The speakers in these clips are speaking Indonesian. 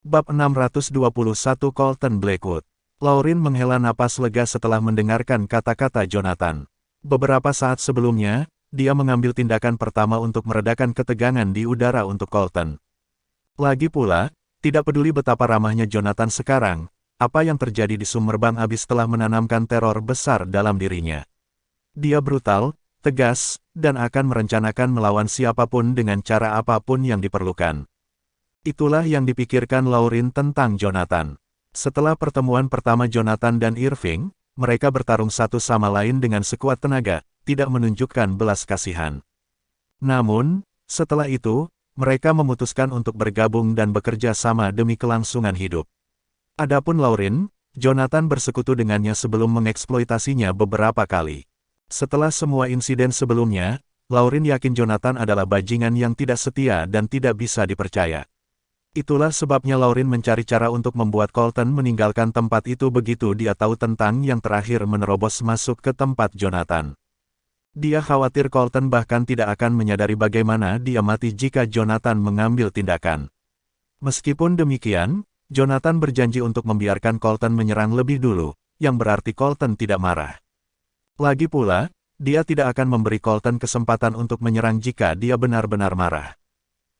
Bab 621 Colton Blackwood. Lauren menghela napas lega setelah mendengarkan kata-kata Jonathan. Beberapa saat sebelumnya, dia mengambil tindakan pertama untuk meredakan ketegangan di udara untuk Colton. Lagi pula, tidak peduli betapa ramahnya Jonathan sekarang, apa yang terjadi di Summerbang Abyss telah menanamkan teror besar dalam dirinya. Dia brutal, tegas, dan akan merencanakan melawan siapapun dengan cara apapun yang diperlukan. Itulah yang dipikirkan Lauren tentang Jonathan. Setelah pertemuan pertama Jonathan dan Irving, mereka bertarung satu sama lain dengan sekuat tenaga, tidak menunjukkan belas kasihan. Namun, setelah itu, mereka memutuskan untuk bergabung dan bekerja sama demi kelangsungan hidup. Adapun Lauren, Jonathan bersekutu dengannya sebelum mengeksploitasinya beberapa kali. Setelah semua insiden sebelumnya, Lauren yakin Jonathan adalah bajingan yang tidak setia dan tidak bisa dipercaya. Itulah sebabnya Lauren mencari cara untuk membuat Colton meninggalkan tempat itu begitu dia tahu tentang yang terakhir menerobos masuk ke tempat Jonathan. Dia khawatir Colton bahkan tidak akan menyadari bagaimana dia mati jika Jonathan mengambil tindakan. Meskipun demikian, Jonathan berjanji untuk membiarkan Colton menyerang lebih dulu, yang berarti Colton tidak marah. Lagi pula, dia tidak akan memberi Colton kesempatan untuk menyerang jika dia benar-benar marah.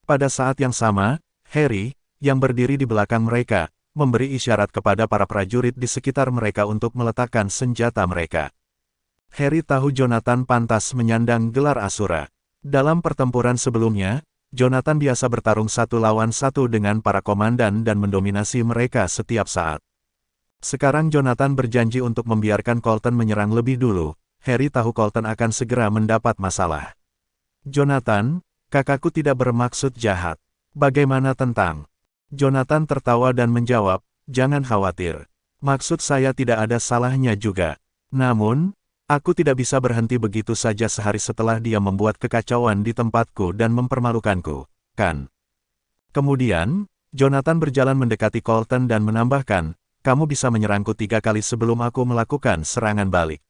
Pada saat yang sama, Harry, yang berdiri di belakang mereka, memberi isyarat kepada para prajurit di sekitar mereka untuk meletakkan senjata mereka. Harry tahu Jonathan pantas menyandang gelar Asura. Dalam pertempuran sebelumnya, Jonathan biasa bertarung satu lawan satu dengan para komandan dan mendominasi mereka setiap saat. Sekarang Jonathan berjanji untuk membiarkan Colton menyerang lebih dulu. Harry tahu Colton akan segera mendapat masalah. Jonathan, kakakku tidak bermaksud jahat. Bagaimana tentang? Jonathan tertawa dan menjawab, jangan khawatir. Maksud saya tidak ada salahnya juga. Namun, aku tidak bisa berhenti begitu saja sehari setelah dia membuat kekacauan di tempatku dan mempermalukanku, kan? Kemudian, Jonathan berjalan mendekati Colton dan menambahkan, kamu bisa menyerangku 3 kali sebelum aku melakukan serangan balik.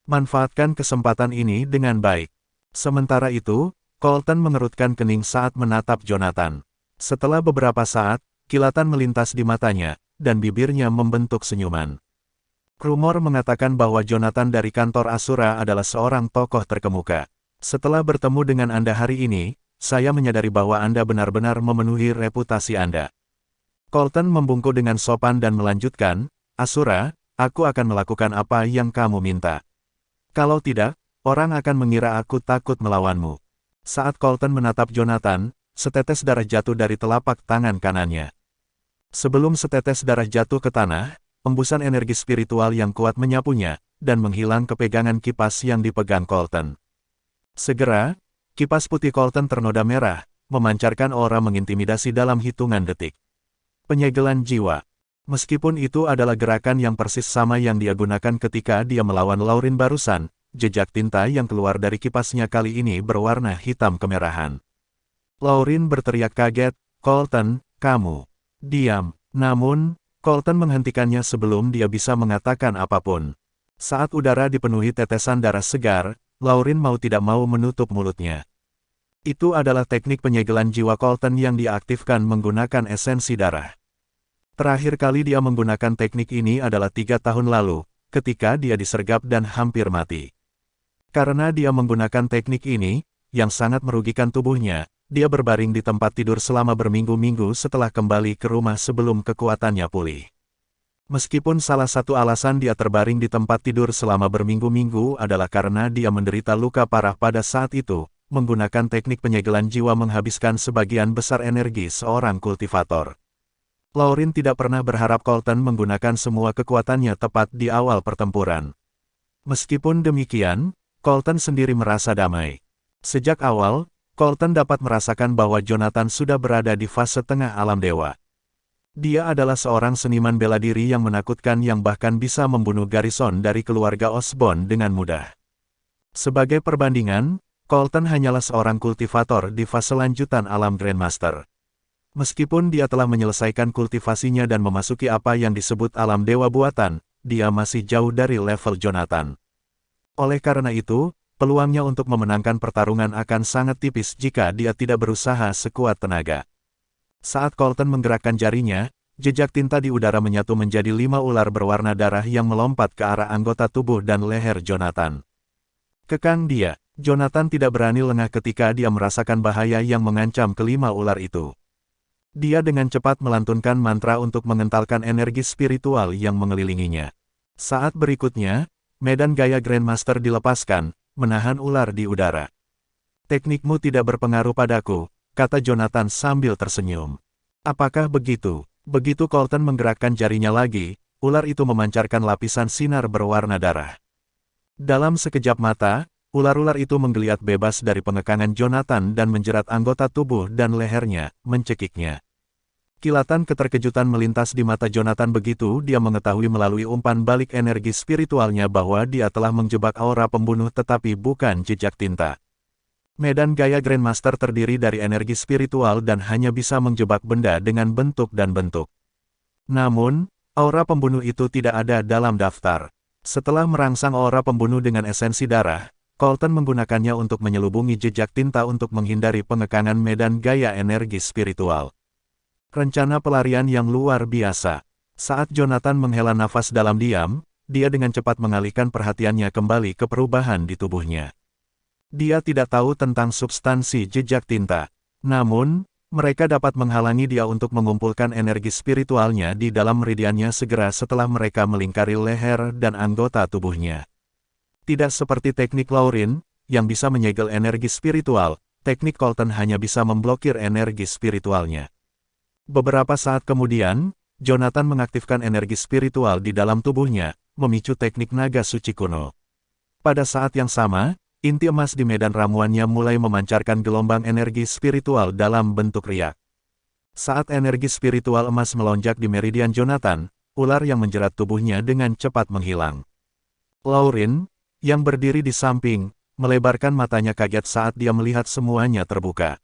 Manfaatkan kesempatan ini dengan baik. Sementara itu, Colton mengerutkan kening saat menatap Jonathan. Setelah beberapa saat, kilatan melintas di matanya, dan bibirnya membentuk senyuman. Rumor mengatakan bahwa Jonathan dari kantor Asura adalah seorang tokoh terkemuka. Setelah bertemu dengan Anda hari ini, saya menyadari bahwa Anda benar-benar memenuhi reputasi Anda. Colton membungkuk dengan sopan dan melanjutkan, Asura, aku akan melakukan apa yang kamu minta. Kalau tidak, orang akan mengira aku takut melawanmu. Saat Colton menatap Jonathan, setetes darah jatuh dari telapak tangan kanannya. Sebelum setetes darah jatuh ke tanah, embusan energi spiritual yang kuat menyapunya, dan menghilang kepegangan kipas yang dipegang Colton. Segera, kipas putih Colton ternoda merah, memancarkan aura mengintimidasi dalam hitungan detik. Penyegelan jiwa. Meskipun itu adalah gerakan yang persis sama yang dia gunakan ketika dia melawan Lauren barusan, jejak tinta yang keluar dari kipasnya kali ini berwarna hitam kemerahan. Lauren berteriak kaget, Colton, kamu. Diam. Namun, Colton menghentikannya sebelum dia bisa mengatakan apapun. Saat udara dipenuhi tetesan darah segar, Lauren mau tidak mau menutup mulutnya. Itu adalah teknik penyegelan jiwa Colton yang diaktifkan menggunakan esensi darah. Terakhir kali dia menggunakan teknik ini adalah 3 tahun lalu, ketika dia disergap dan hampir mati. Karena dia menggunakan teknik ini, yang sangat merugikan tubuhnya, dia berbaring di tempat tidur selama berminggu-minggu setelah kembali ke rumah sebelum kekuatannya pulih. Meskipun salah satu alasan dia terbaring di tempat tidur selama berminggu-minggu adalah karena dia menderita luka parah pada saat itu, menggunakan teknik penyegelan jiwa menghabiskan sebagian besar energi seorang kultivator. Lauren tidak pernah berharap Colton menggunakan semua kekuatannya tepat di awal pertempuran. Meskipun demikian, Colton sendiri merasa damai. Sejak awal, Colton dapat merasakan bahwa Jonathan sudah berada di fase tengah alam dewa. Dia adalah seorang seniman bela diri yang menakutkan yang bahkan bisa membunuh Garrison dari keluarga Osborn dengan mudah. Sebagai perbandingan, Colton hanyalah seorang kultivator di fase lanjutan alam Grandmaster. Meskipun dia telah menyelesaikan kultivasinya dan memasuki apa yang disebut alam dewa buatan, dia masih jauh dari level Jonathan. Oleh karena itu, peluangnya untuk memenangkan pertarungan akan sangat tipis jika dia tidak berusaha sekuat tenaga. Saat Colton menggerakkan jarinya, jejak tinta di udara menyatu menjadi 5 ular berwarna darah yang melompat ke arah anggota tubuh dan leher Jonathan. Kekang dia, Jonathan tidak berani lengah ketika dia merasakan bahaya yang mengancam kelima ular itu. Dia dengan cepat melantunkan mantra untuk mengentalkan energi spiritual yang mengelilinginya. Saat berikutnya, medan gaya Grandmaster dilepaskan, menahan ular di udara. Teknikmu tidak berpengaruh padaku, kata Jonathan sambil tersenyum. Apakah begitu? Begitu Colton menggerakkan jarinya lagi, ular itu memancarkan lapisan sinar berwarna darah. Dalam sekejap mata, ular-ular itu menggeliat bebas dari pengekangan Jonathan dan menjerat anggota tubuh dan lehernya, mencekiknya. Kilatan keterkejutan melintas di mata Jonathan begitu dia mengetahui melalui umpan balik energi spiritualnya bahwa dia telah menjebak aura pembunuh tetapi bukan jejak tinta. Medan gaya Grandmaster terdiri dari energi spiritual dan hanya bisa menjebak benda dengan bentuk dan bentuk. Namun, aura pembunuh itu tidak ada dalam daftar. Setelah merangsang aura pembunuh dengan esensi darah, Colton menggunakannya untuk menyelubungi jejak tinta untuk menghindari pengekangan medan gaya energi spiritual. Rencana pelarian yang luar biasa. Saat Jonathan menghela nafas dalam diam, dia dengan cepat mengalihkan perhatiannya kembali ke perubahan di tubuhnya. Dia tidak tahu tentang substansi jejak tinta. Namun, mereka dapat menghalangi dia untuk mengumpulkan energi spiritualnya di dalam meridiannya segera setelah mereka melingkari leher dan anggota tubuhnya. Tidak seperti teknik Laurin, yang bisa menyegel energi spiritual, teknik Colton hanya bisa memblokir energi spiritualnya. Beberapa saat kemudian, Jonathan mengaktifkan energi spiritual di dalam tubuhnya, memicu teknik naga suci kuno. Pada saat yang sama, inti emas di medan ramuannya mulai memancarkan gelombang energi spiritual dalam bentuk riak. Saat energi spiritual emas melonjak di meridian Jonathan, ular yang menjerat tubuhnya dengan cepat menghilang. Laurin, yang berdiri di samping, melebarkan matanya kaget saat dia melihat semuanya terbuka.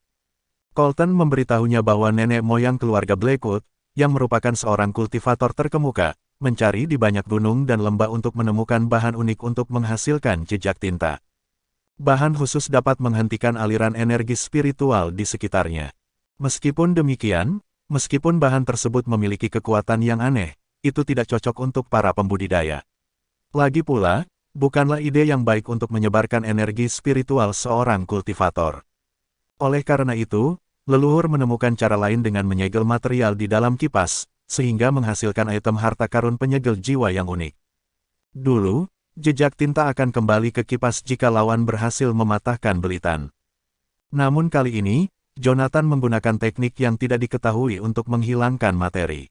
Colton memberitahunya bahwa nenek moyang keluarga Blackwood, yang merupakan seorang kultivator terkemuka, mencari di banyak gunung dan lembah untuk menemukan bahan unik untuk menghasilkan jejak tinta. Bahan khusus dapat menghentikan aliran energi spiritual di sekitarnya. Meskipun demikian, meskipun bahan tersebut memiliki kekuatan yang aneh, itu tidak cocok untuk para pembudidaya. Lagi pula, bukanlah ide yang baik untuk menyebarkan energi spiritual seorang kultivator. Oleh karena itu, leluhur menemukan cara lain dengan menyegel material di dalam kipas, sehingga menghasilkan item harta karun penyegel jiwa yang unik. Dulu, jejak tinta akan kembali ke kipas jika lawan berhasil mematahkan belitan. Namun kali ini, Jonathan menggunakan teknik yang tidak diketahui untuk menghilangkan materi.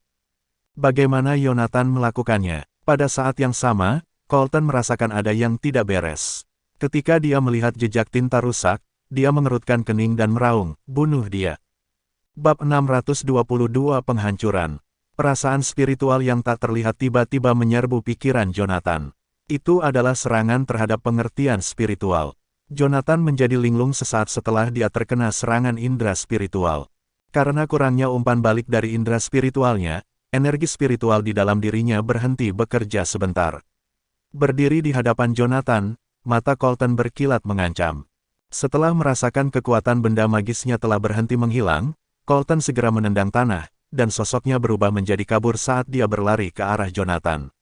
Bagaimana Jonathan melakukannya? Pada saat yang sama, Colton merasakan ada yang tidak beres. Ketika dia melihat jejak tinta rusak, dia mengerutkan kening dan meraung, bunuh dia. Bab 622 Penghancuran. Perasaan spiritual yang tak terlihat tiba-tiba menyerbu pikiran Jonathan. Itu adalah serangan terhadap pengertian spiritual. Jonathan menjadi linglung sesaat setelah dia terkena serangan indera spiritual. Karena kurangnya umpan balik dari indera spiritualnya, energi spiritual di dalam dirinya berhenti bekerja sebentar. Berdiri di hadapan Jonathan, mata Colton berkilat mengancam. Setelah merasakan kekuatan benda magisnya telah berhenti menghilang, Colton segera menendang tanah, dan sosoknya berubah menjadi kabur saat dia berlari ke arah Jonathan.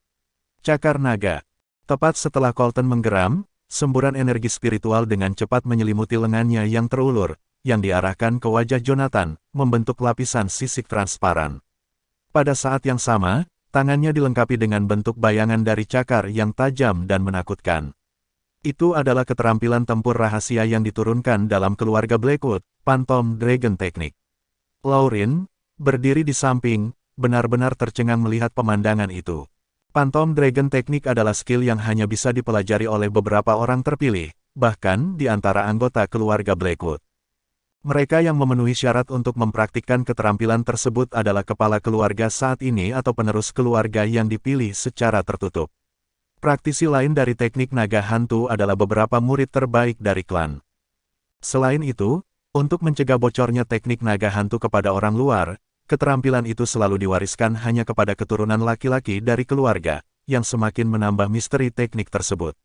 Cakar naga. Tepat setelah Colton menggeram, semburan energi spiritual dengan cepat menyelimuti lengannya yang terulur, yang diarahkan ke wajah Jonathan, membentuk lapisan sisik transparan. Pada saat yang sama, tangannya dilengkapi dengan bentuk bayangan dari cakar yang tajam dan menakutkan. Itu adalah keterampilan tempur rahasia yang diturunkan dalam keluarga Blackwood, Phantom Dragon Technique. Laurin, berdiri di samping, benar-benar tercengang melihat pemandangan itu. Phantom Dragon Technique adalah skill yang hanya bisa dipelajari oleh beberapa orang terpilih, bahkan di antara anggota keluarga Blackwood. Mereka yang memenuhi syarat untuk mempraktikkan keterampilan tersebut adalah kepala keluarga saat ini atau penerus keluarga yang dipilih secara tertutup. Praktisi lain dari teknik naga hantu adalah beberapa murid terbaik dari klan. Selain itu, untuk mencegah bocornya teknik naga hantu kepada orang luar, keterampilan itu selalu diwariskan hanya kepada keturunan laki-laki dari keluarga, yang semakin menambah misteri teknik tersebut.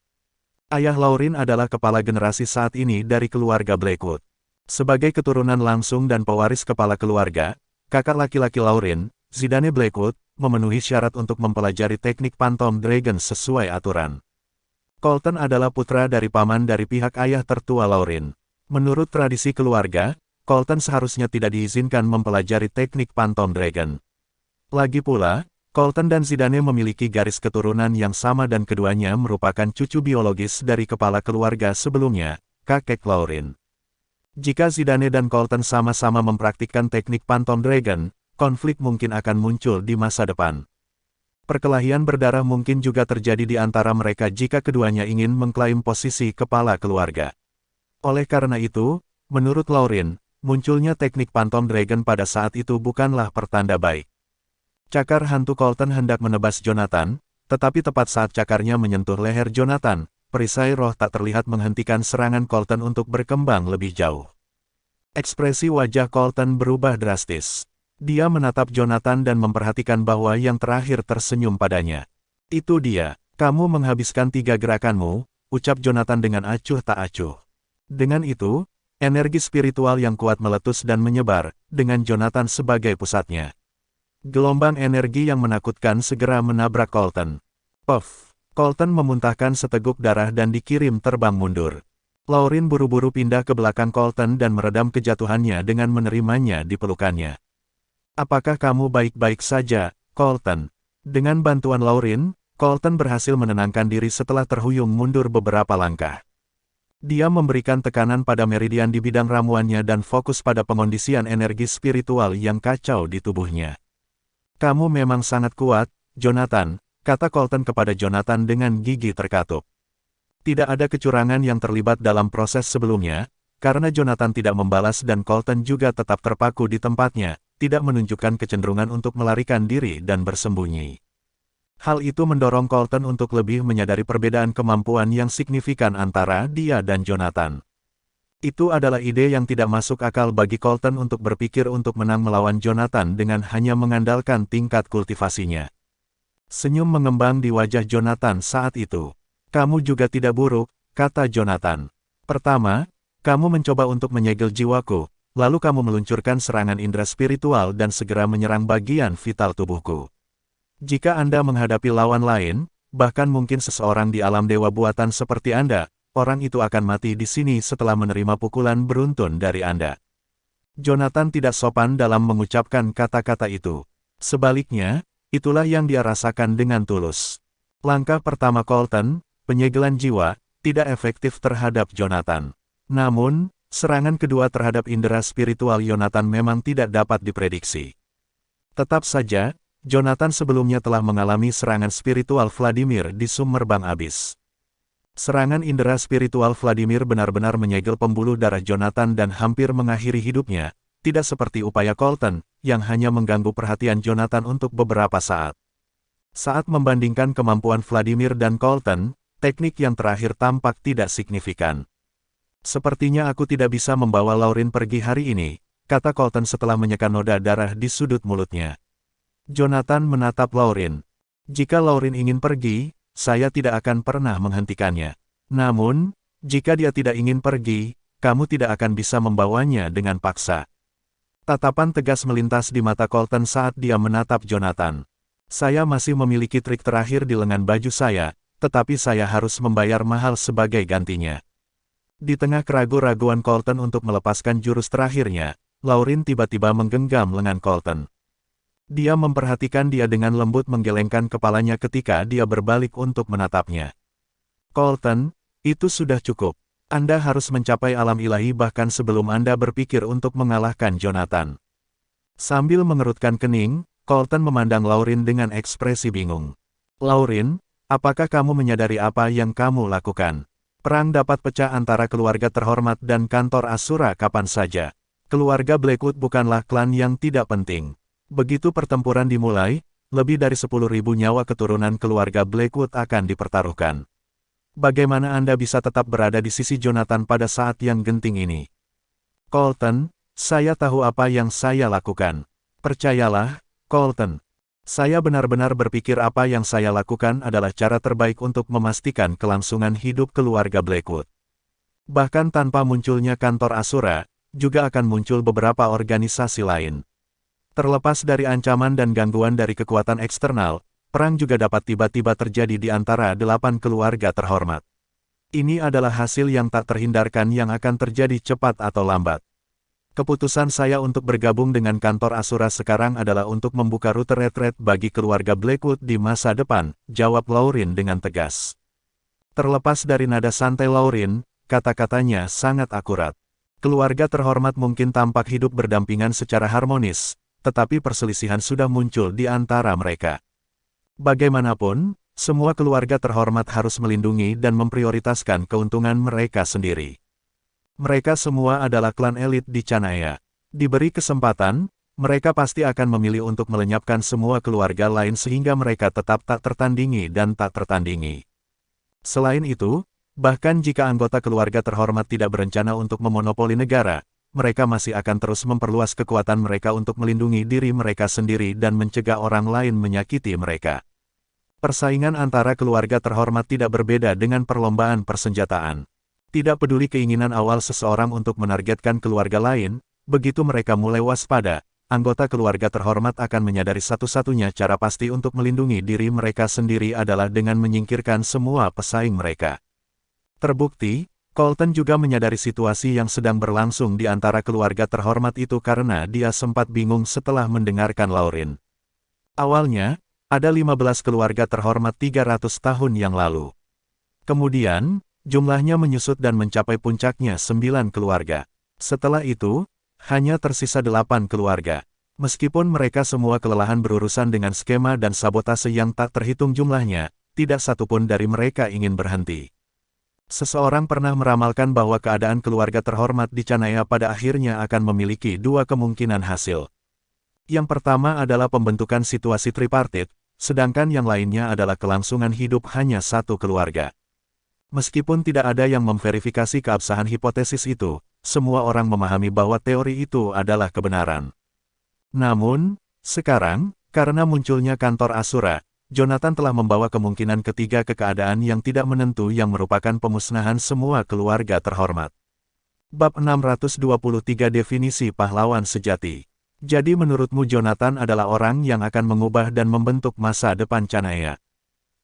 Ayah Laurin adalah kepala generasi saat ini dari keluarga Blackwood. Sebagai keturunan langsung dan pewaris kepala keluarga, kakak laki-laki Lauren, Zidane Blackwood, memenuhi syarat untuk mempelajari teknik Phantom Dragon sesuai aturan. Colton adalah putra dari paman dari pihak ayah tertua Lauren. Menurut tradisi keluarga, Colton seharusnya tidak diizinkan mempelajari teknik Phantom Dragon. Lagi pula, Colton dan Zidane memiliki garis keturunan yang sama dan keduanya merupakan cucu biologis dari kepala keluarga sebelumnya, kakek Lauren. Jika Zidane dan Colton sama-sama mempraktikkan teknik Phantom Dragon, konflik mungkin akan muncul di masa depan. Perkelahian berdarah mungkin juga terjadi di antara mereka jika keduanya ingin mengklaim posisi kepala keluarga. Oleh karena itu, menurut Lauren, munculnya teknik Phantom Dragon pada saat itu bukanlah pertanda baik. Cakar hantu Colton hendak menebas Jonathan, tetapi tepat saat cakarnya menyentuh leher Jonathan, perisai roh tak terlihat menghentikan serangan Colton untuk berkembang lebih jauh. Ekspresi wajah Colton berubah drastis. Dia menatap Jonathan dan memperhatikan bahwa yang terakhir tersenyum padanya. Itu dia, kamu menghabiskan 3 gerakanmu, ucap Jonathan dengan acuh tak acuh. Dengan itu, energi spiritual yang kuat meletus dan menyebar, dengan Jonathan sebagai pusatnya. Gelombang energi yang menakutkan segera menabrak Colton. Puff! Colton memuntahkan seteguk darah dan dikirim terbang mundur. Lauren buru-buru pindah ke belakang Colton dan meredam kejatuhannya dengan menerimanya di pelukannya. Apakah kamu baik-baik saja, Colton? Dengan bantuan Lauren, Colton berhasil menenangkan diri setelah terhuyung mundur beberapa langkah. Dia memberikan tekanan pada meridian di bidang ramuannya dan fokus pada pengondisian energi spiritual yang kacau di tubuhnya. Kamu memang sangat kuat, Jonathan, kata Colton kepada Jonathan dengan gigi terkatup. Tidak ada kecurangan yang terlibat dalam proses sebelumnya, karena Jonathan tidak membalas dan Colton juga tetap terpaku di tempatnya, tidak menunjukkan kecenderungan untuk melarikan diri dan bersembunyi. Hal itu mendorong Colton untuk lebih menyadari perbedaan kemampuan yang signifikan antara dia dan Jonathan. Itu adalah ide yang tidak masuk akal bagi Colton untuk berpikir untuk menang melawan Jonathan dengan hanya mengandalkan tingkat kultivasinya. Senyum mengembang di wajah Jonathan saat itu. Kamu juga tidak buruk, kata Jonathan. Pertama, kamu mencoba untuk menyegel jiwaku, lalu kamu meluncurkan serangan indera spiritual dan segera menyerang bagian vital tubuhku. Jika Anda menghadapi lawan lain, bahkan mungkin seseorang di alam dewa buatan seperti Anda, orang itu akan mati di sini setelah menerima pukulan beruntun dari Anda. Jonathan tidak sopan dalam mengucapkan kata-kata itu. Sebaliknya, itulah yang dia rasakan dengan tulus. Langkah pertama Colton, penyegelan jiwa, tidak efektif terhadap Jonathan. Namun, serangan kedua terhadap indera spiritual Jonathan memang tidak dapat diprediksi. Tetap saja, Jonathan sebelumnya telah mengalami serangan spiritual Vladimir di Summerbang Abis. Serangan indera spiritual Vladimir benar-benar menyegel pembuluh darah Jonathan dan hampir mengakhiri hidupnya, tidak seperti upaya Colton, yang hanya mengganggu perhatian Jonathan untuk beberapa saat. Saat membandingkan kemampuan Vladimir dan Colton, teknik yang terakhir tampak tidak signifikan. Sepertinya aku tidak bisa membawa Lauren pergi hari ini, kata Colton setelah menyekan noda darah di sudut mulutnya. Jonathan menatap Lauren. Jika Lauren ingin pergi, saya tidak akan pernah menghentikannya. Namun, jika dia tidak ingin pergi, kamu tidak akan bisa membawanya dengan paksa. Tatapan tegas melintas di mata Colton saat dia menatap Jonathan. Saya masih memiliki trik terakhir di lengan baju saya, tetapi saya harus membayar mahal sebagai gantinya. Di tengah keraguan-raguan Colton untuk melepaskan jurus terakhirnya, Lauren tiba-tiba menggenggam lengan Colton. Dia memperhatikan dia dengan lembut menggelengkan kepalanya ketika dia berbalik untuk menatapnya. Colton, itu sudah cukup. Anda harus mencapai alam ilahi bahkan sebelum Anda berpikir untuk mengalahkan Jonathan. Sambil mengerutkan kening, Colton memandang Lauren dengan ekspresi bingung. Lauren, apakah kamu menyadari apa yang kamu lakukan? Perang dapat pecah antara keluarga terhormat dan kantor Asura kapan saja. Keluarga Blackwood bukanlah klan yang tidak penting. Begitu pertempuran dimulai, lebih dari 10.000 nyawa keturunan keluarga Blackwood akan dipertaruhkan. Bagaimana Anda bisa tetap berada di sisi Jonathan pada saat yang genting ini? Colton, saya tahu apa yang saya lakukan. Percayalah, Colton. Saya benar-benar berpikir apa yang saya lakukan adalah cara terbaik untuk memastikan kelangsungan hidup keluarga Blackwood. Bahkan tanpa munculnya kantor Asura, juga akan muncul beberapa organisasi lain. Terlepas dari ancaman dan gangguan dari kekuatan eksternal, perang juga dapat tiba-tiba terjadi di antara 8 keluarga terhormat. Ini adalah hasil yang tak terhindarkan yang akan terjadi cepat atau lambat. Keputusan saya untuk bergabung dengan kantor Asura sekarang adalah untuk membuka rute retret bagi keluarga Blackwood di masa depan, jawab Lauren dengan tegas. Terlepas dari nada santai Lauren, kata-katanya sangat akurat. Keluarga terhormat mungkin tampak hidup berdampingan secara harmonis, tetapi perselisihan sudah muncul di antara mereka. Bagaimanapun, semua keluarga terhormat harus melindungi dan memprioritaskan keuntungan mereka sendiri. Mereka semua adalah klan elit di Canaya. Diberi kesempatan, mereka pasti akan memilih untuk melenyapkan semua keluarga lain sehingga mereka tetap tak tertandingi dan tak tertandingi. Selain itu, bahkan jika anggota keluarga terhormat tidak berencana untuk memonopoli negara, mereka masih akan terus memperluas kekuatan mereka untuk melindungi diri mereka sendiri dan mencegah orang lain menyakiti mereka. Persaingan antara keluarga terhormat tidak berbeda dengan perlombaan persenjataan. Tidak peduli keinginan awal seseorang untuk menargetkan keluarga lain, begitu mereka mulai waspada, anggota keluarga terhormat akan menyadari satu-satunya cara pasti untuk melindungi diri mereka sendiri adalah dengan menyingkirkan semua pesaing mereka. Terbukti, Colton juga menyadari situasi yang sedang berlangsung di antara keluarga terhormat itu karena dia sempat bingung setelah mendengarkan Lauren. Awalnya, ada 15 keluarga terhormat 300 tahun yang lalu. Kemudian, jumlahnya menyusut dan mencapai puncaknya 9 keluarga. Setelah itu, hanya tersisa 8 keluarga. Meskipun mereka semua kelelahan berurusan dengan skema dan sabotase yang tak terhitung jumlahnya, tidak satupun dari mereka ingin berhenti. Seseorang pernah meramalkan bahwa keadaan keluarga terhormat di Canaya pada akhirnya akan memiliki 2 kemungkinan hasil. Yang pertama adalah pembentukan situasi tripartit, sedangkan yang lainnya adalah kelangsungan hidup hanya satu keluarga. Meskipun tidak ada yang memverifikasi keabsahan hipotesis itu, semua orang memahami bahwa teori itu adalah kebenaran. Namun, sekarang, karena munculnya kantor Asura, Jonathan telah membawa kemungkinan ketiga ke keadaan yang tidak menentu yang merupakan pemusnahan semua keluarga terhormat. Bab 623 Definisi Pahlawan Sejati. Jadi menurutmu Jonathan adalah orang yang akan mengubah dan membentuk masa depan Canaya?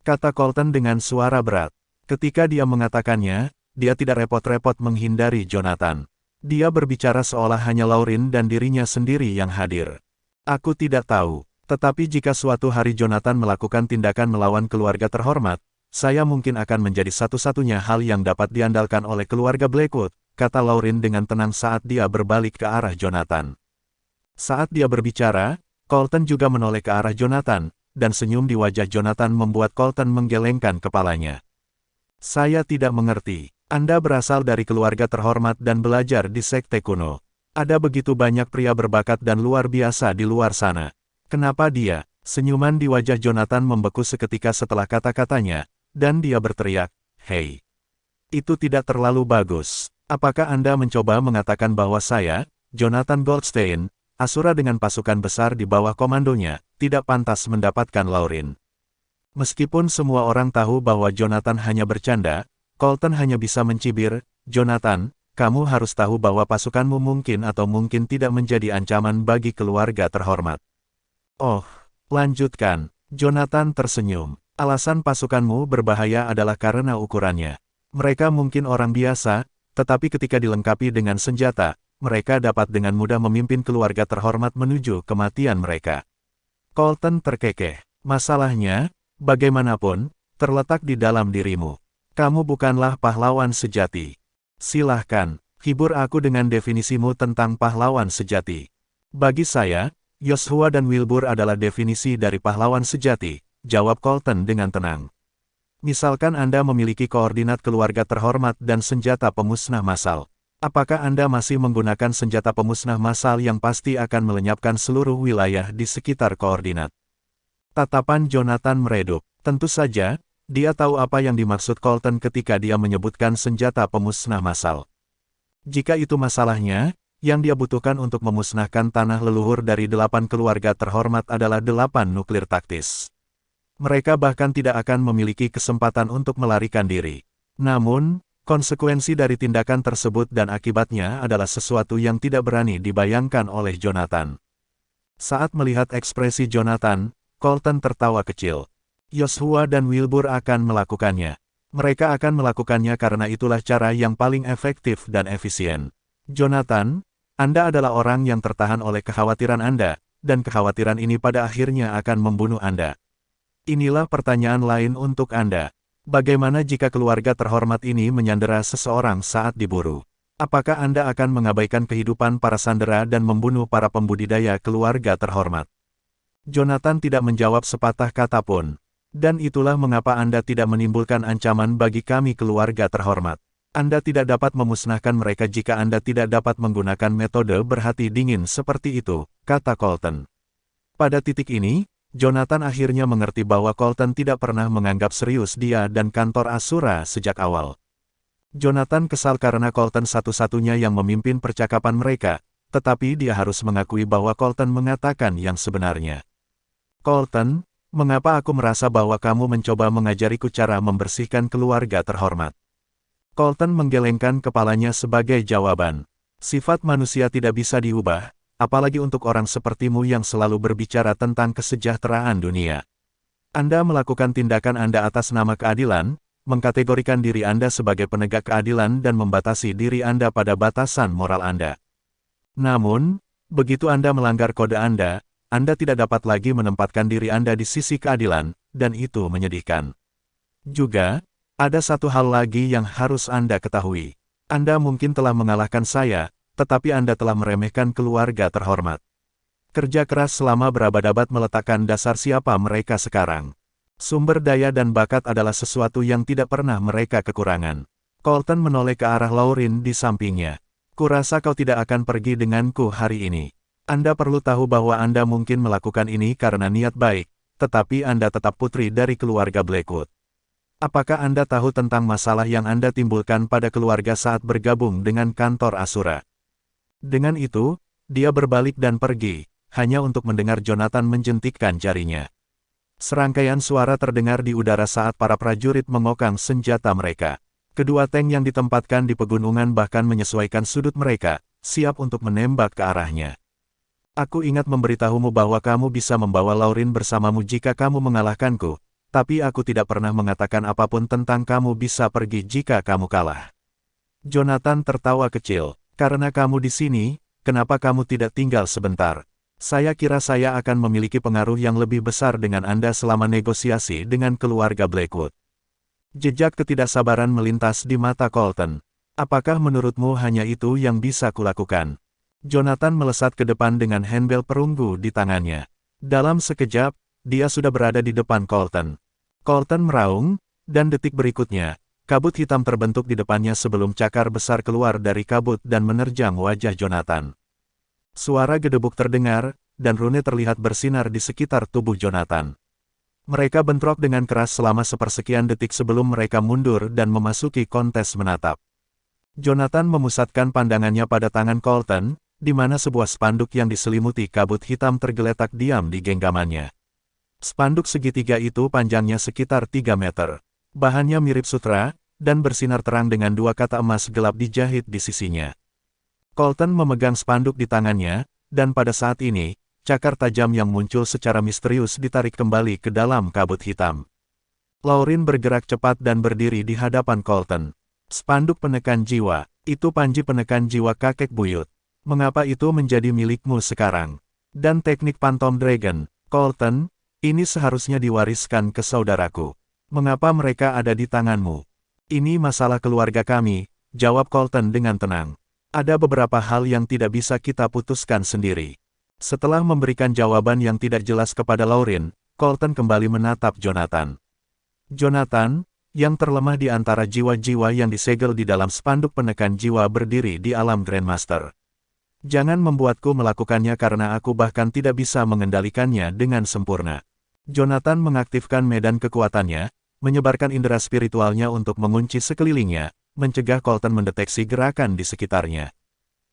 Kata Colton dengan suara berat. Ketika dia mengatakannya, dia tidak repot-repot menghindari Jonathan. Dia berbicara seolah hanya Lauren dan dirinya sendiri yang hadir. Aku tidak tahu. Tetapi jika suatu hari Jonathan melakukan tindakan melawan keluarga terhormat, saya mungkin akan menjadi satu-satunya hal yang dapat diandalkan oleh keluarga Blackwood, kata Lauren dengan tenang saat dia berbalik ke arah Jonathan. Saat dia berbicara, Colton juga menoleh ke arah Jonathan, dan senyum di wajah Jonathan membuat Colton menggelengkan kepalanya. Saya tidak mengerti. Anda berasal dari keluarga terhormat dan belajar di sekte kuno. Ada begitu banyak pria berbakat dan luar biasa di luar sana. Kenapa dia? Senyuman di wajah Jonathan membeku seketika setelah kata-katanya, dan dia berteriak, "Hei! Itu tidak terlalu bagus. Apakah Anda mencoba mengatakan bahwa saya, Jonathan Goldstein, Asura dengan pasukan besar di bawah komandonya, tidak pantas mendapatkan Lauren?" Meskipun semua orang tahu bahwa Jonathan hanya bercanda, Colton hanya bisa mencibir, "Jonathan, kamu harus tahu bahwa pasukanmu mungkin atau mungkin tidak menjadi ancaman bagi keluarga terhormat." Oh, lanjutkan. Jonathan tersenyum. Alasan pasukanmu berbahaya adalah karena ukurannya. Mereka mungkin orang biasa, tetapi ketika dilengkapi dengan senjata, mereka dapat dengan mudah memimpin keluarga terhormat menuju kematian mereka. Colton terkekeh. Masalahnya, bagaimanapun, terletak di dalam dirimu. Kamu bukanlah pahlawan sejati. Silahkan, hibur aku dengan definisimu tentang pahlawan sejati. Bagi saya, Joshua dan Wilbur adalah definisi dari pahlawan sejati, jawab Colton dengan tenang. Misalkan Anda memiliki koordinat keluarga terhormat dan senjata pemusnah massal. Apakah Anda masih menggunakan senjata pemusnah massal yang pasti akan melenyapkan seluruh wilayah di sekitar koordinat? Tatapan Jonathan meredup. Tentu saja, dia tahu apa yang dimaksud Colton ketika dia menyebutkan senjata pemusnah massal. Jika itu masalahnya, yang dia butuhkan untuk memusnahkan tanah leluhur dari 8 keluarga terhormat adalah 8 nuklir taktis. Mereka bahkan tidak akan memiliki kesempatan untuk melarikan diri. Namun, konsekuensi dari tindakan tersebut dan akibatnya adalah sesuatu yang tidak berani dibayangkan oleh Jonathan. Saat melihat ekspresi Jonathan, Colton tertawa kecil. Joshua dan Wilbur akan melakukannya. Mereka akan melakukannya karena itulah cara yang paling efektif dan efisien. Jonathan, Anda adalah orang yang tertahan oleh kekhawatiran Anda, dan kekhawatiran ini pada akhirnya akan membunuh Anda. Inilah pertanyaan lain untuk Anda. Bagaimana jika keluarga terhormat ini menyandera seseorang saat diburu? Apakah Anda akan mengabaikan kehidupan para sandera dan membunuh para pembudidaya keluarga terhormat? Jonathan tidak menjawab sepatah kata pun. Dan itulah mengapa Anda tidak menimbulkan ancaman bagi kami keluarga terhormat. Anda tidak dapat memusnahkan mereka jika Anda tidak dapat menggunakan metode berhati dingin seperti itu, kata Colton. Pada titik ini, Jonathan akhirnya mengerti bahwa Colton tidak pernah menganggap serius dia dan kantor Asura sejak awal. Jonathan kesal karena Colton satu-satunya yang memimpin percakapan mereka, tetapi dia harus mengakui bahwa Colton mengatakan yang sebenarnya. Colton, mengapa aku merasa bahwa kamu mencoba mengajariku cara membersihkan keluarga terhormat? Colton menggelengkan kepalanya sebagai jawaban. Sifat manusia tidak bisa diubah, apalagi untuk orang sepertimu yang selalu berbicara tentang kesejahteraan dunia. Anda melakukan tindakan Anda atas nama keadilan, mengkategorikan diri Anda sebagai penegak keadilan dan membatasi diri Anda pada batasan moral Anda. Namun, begitu Anda melanggar kode Anda tidak dapat lagi menempatkan diri Anda di sisi keadilan, dan itu menyedihkan. Juga, ada satu hal lagi yang harus Anda ketahui. Anda mungkin telah mengalahkan saya, tetapi Anda telah meremehkan keluarga terhormat. Kerja keras selama berabad-abad meletakkan dasar siapa mereka sekarang. Sumber daya dan bakat adalah sesuatu yang tidak pernah mereka kekurangan. Colton menoleh ke arah Lauren di sampingnya. Kurasa kau tidak akan pergi denganku hari ini. Anda perlu tahu bahwa Anda mungkin melakukan ini karena niat baik, tetapi Anda tetap putri dari keluarga Blackwood. Apakah Anda tahu tentang masalah yang Anda timbulkan pada keluarga saat bergabung dengan kantor Asura? Dengan itu, dia berbalik dan pergi, hanya untuk mendengar Jonathan menjentikkan jarinya. Serangkaian suara terdengar di udara saat para prajurit mengokang senjata mereka. Kedua tank yang ditempatkan di pegunungan bahkan menyesuaikan sudut mereka, siap untuk menembak ke arahnya. Aku ingat memberitahumu bahwa kamu bisa membawa Lauren bersamamu jika kamu mengalahkanku, tapi aku tidak pernah mengatakan apapun tentang kamu bisa pergi jika kamu kalah. Jonathan tertawa kecil. Karena kamu di sini, kenapa kamu tidak tinggal sebentar? Saya kira saya akan memiliki pengaruh yang lebih besar dengan Anda selama negosiasi dengan keluarga Blackwood. Jejak ketidaksabaran melintas di mata Colton. Apakah menurutmu hanya itu yang bisa kulakukan? Jonathan melesat ke depan dengan handbell perunggu di tangannya. Dalam sekejap, dia sudah berada di depan Colton. Colton meraung, dan detik berikutnya, kabut hitam terbentuk di depannya sebelum cakar besar keluar dari kabut dan menerjang wajah Jonathan. Suara gedebuk terdengar, dan rune terlihat bersinar di sekitar tubuh Jonathan. Mereka bentrok dengan keras selama sepersekian detik sebelum mereka mundur dan memasuki kontes menatap. Jonathan memusatkan pandangannya pada tangan Colton, di mana sebuah spanduk yang diselimuti kabut hitam tergeletak diam di genggamannya. Spanduk segitiga itu panjangnya sekitar 3 meter. Bahannya mirip sutra, dan bersinar terang dengan dua kata emas gelap dijahit di sisinya. Colton memegang spanduk di tangannya, dan pada saat ini, cakar tajam yang muncul secara misterius ditarik kembali ke dalam kabut hitam. Lauren bergerak cepat dan berdiri di hadapan Colton. Spanduk penekan jiwa, itu panji penekan jiwa kakek buyut. Mengapa itu menjadi milikmu sekarang? Dan teknik Phantom Dragon, Colton, ini seharusnya diwariskan ke saudaraku. Mengapa mereka ada di tanganmu? Ini masalah keluarga kami, jawab Colton dengan tenang. Ada beberapa hal yang tidak bisa kita putuskan sendiri. Setelah memberikan jawaban yang tidak jelas kepada Lauren, Colton kembali menatap Jonathan. Jonathan, yang terlemah di antara jiwa-jiwa yang disegel di dalam spanduk penekan jiwa berdiri di alam Grandmaster. Jangan membuatku melakukannya karena aku bahkan tidak bisa mengendalikannya dengan sempurna. Jonathan mengaktifkan medan kekuatannya, menyebarkan indera spiritualnya untuk mengunci sekelilingnya, mencegah Colton mendeteksi gerakan di sekitarnya.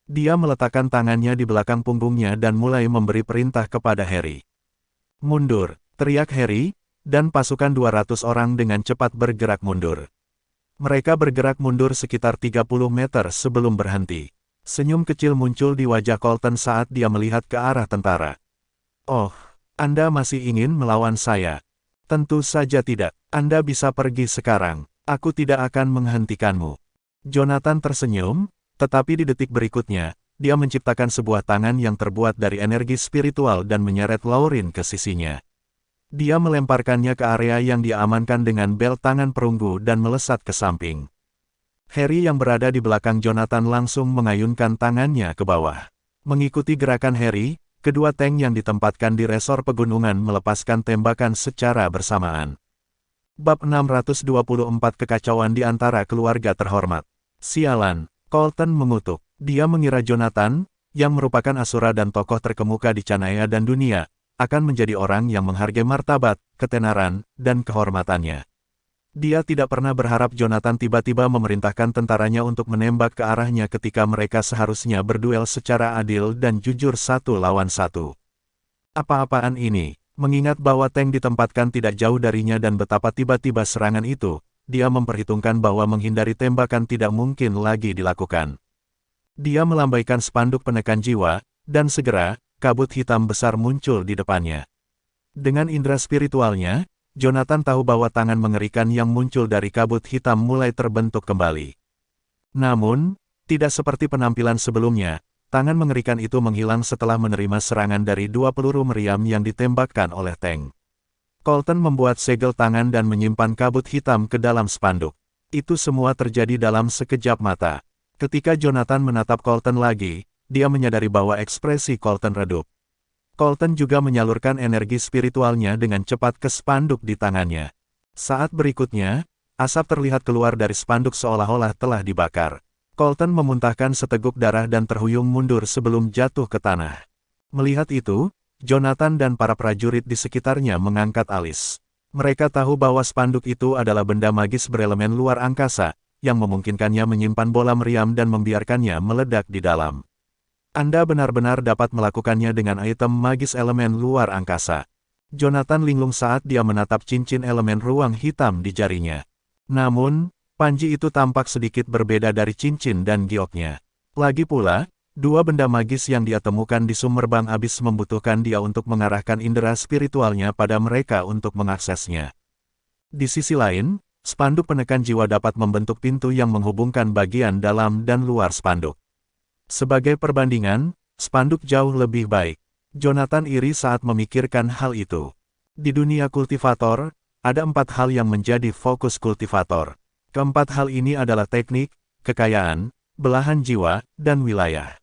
Dia meletakkan tangannya di belakang punggungnya dan mulai memberi perintah kepada Harry. Mundur, teriak Harry, dan pasukan 200 orang dengan cepat bergerak mundur. Mereka bergerak mundur sekitar 30 meter sebelum berhenti. Senyum kecil muncul di wajah Colton saat dia melihat ke arah tentara. Oh, Anda masih ingin melawan saya? Tentu saja tidak. Anda bisa pergi sekarang. Aku tidak akan menghentikanmu. Jonathan tersenyum, tetapi di detik berikutnya, dia menciptakan sebuah tangan yang terbuat dari energi spiritual dan menyeret Lauren ke sisinya. Dia melemparkannya ke area yang dia amankan dengan bel tangan perunggu dan melesat ke samping. Harry yang berada di belakang Jonathan langsung mengayunkan tangannya ke bawah. Mengikuti gerakan Harry, kedua tank yang ditempatkan di resor pegunungan melepaskan tembakan secara bersamaan. Bab 624 Kekacauan di antara keluarga terhormat. Sialan, Colton mengutuk. Dia mengira Jonathan, yang merupakan asura dan tokoh terkemuka di Canaya dan dunia, akan menjadi orang yang menghargai martabat, ketenaran, dan kehormatannya. Dia tidak pernah berharap Jonathan tiba-tiba memerintahkan tentaranya untuk menembak ke arahnya ketika mereka seharusnya berduel secara adil dan jujur satu lawan satu. Apa-apaan ini? Mengingat bahwa tank ditempatkan tidak jauh darinya dan betapa tiba-tiba serangan itu, dia memperhitungkan bahwa menghindari tembakan tidak mungkin lagi dilakukan. Dia melambaikan spanduk penekan jiwa, dan segera, kabut hitam besar muncul di depannya. Dengan indera spiritualnya, Jonathan tahu bahwa tangan mengerikan yang muncul dari kabut hitam mulai terbentuk kembali. Namun, tidak seperti penampilan sebelumnya, tangan mengerikan itu menghilang setelah menerima serangan dari 2 peluru meriam yang ditembakkan oleh tank. Colton membuat segel tangan dan menyimpan kabut hitam ke dalam spanduk. Itu semua terjadi dalam sekejap mata. Ketika Jonathan menatap Colton lagi, dia menyadari bahwa ekspresi Colton redup. Colton juga menyalurkan energi spiritualnya dengan cepat ke spanduk di tangannya. Saat berikutnya, asap terlihat keluar dari spanduk seolah-olah telah dibakar. Colton memuntahkan seteguk darah dan terhuyung mundur sebelum jatuh ke tanah. Melihat itu, Jonathan dan para prajurit di sekitarnya mengangkat alis. Mereka tahu bahwa spanduk itu adalah benda magis berelemen luar angkasa, yang memungkinkannya menyimpan bola meriam dan membiarkannya meledak di dalam. Anda benar-benar dapat melakukannya dengan item magis elemen luar angkasa. Jonathan linglung saat dia menatap cincin elemen ruang hitam di jarinya. Namun, panji itu tampak sedikit berbeda dari cincin dan gioknya. Lagi pula, dua benda magis yang dia temukan di Summerbang Abyss membutuhkan dia untuk mengarahkan indera spiritualnya pada mereka untuk mengaksesnya. Di sisi lain, spanduk penekan jiwa dapat membentuk pintu yang menghubungkan bagian dalam dan luar spanduk. Sebagai perbandingan, spanduk jauh lebih baik. Jonathan iri saat memikirkan hal itu. Di dunia kultivator, ada 4 hal yang menjadi fokus kultivator. Keempat hal ini adalah teknik, kekayaan, belahan jiwa, dan wilayah.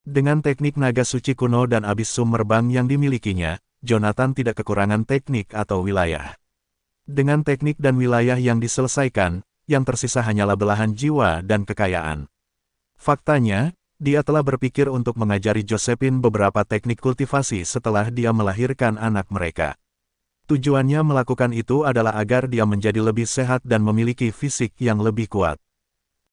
Dengan teknik naga suci kuno dan abis Summerbang yang dimilikinya, Jonathan tidak kekurangan teknik atau wilayah. Dengan teknik dan wilayah yang diselesaikan, yang tersisa hanyalah belahan jiwa dan kekayaan. Faktanya, dia telah berpikir untuk mengajari Josephine beberapa teknik kultivasi setelah dia melahirkan anak mereka. Tujuannya melakukan itu adalah agar dia menjadi lebih sehat dan memiliki fisik yang lebih kuat.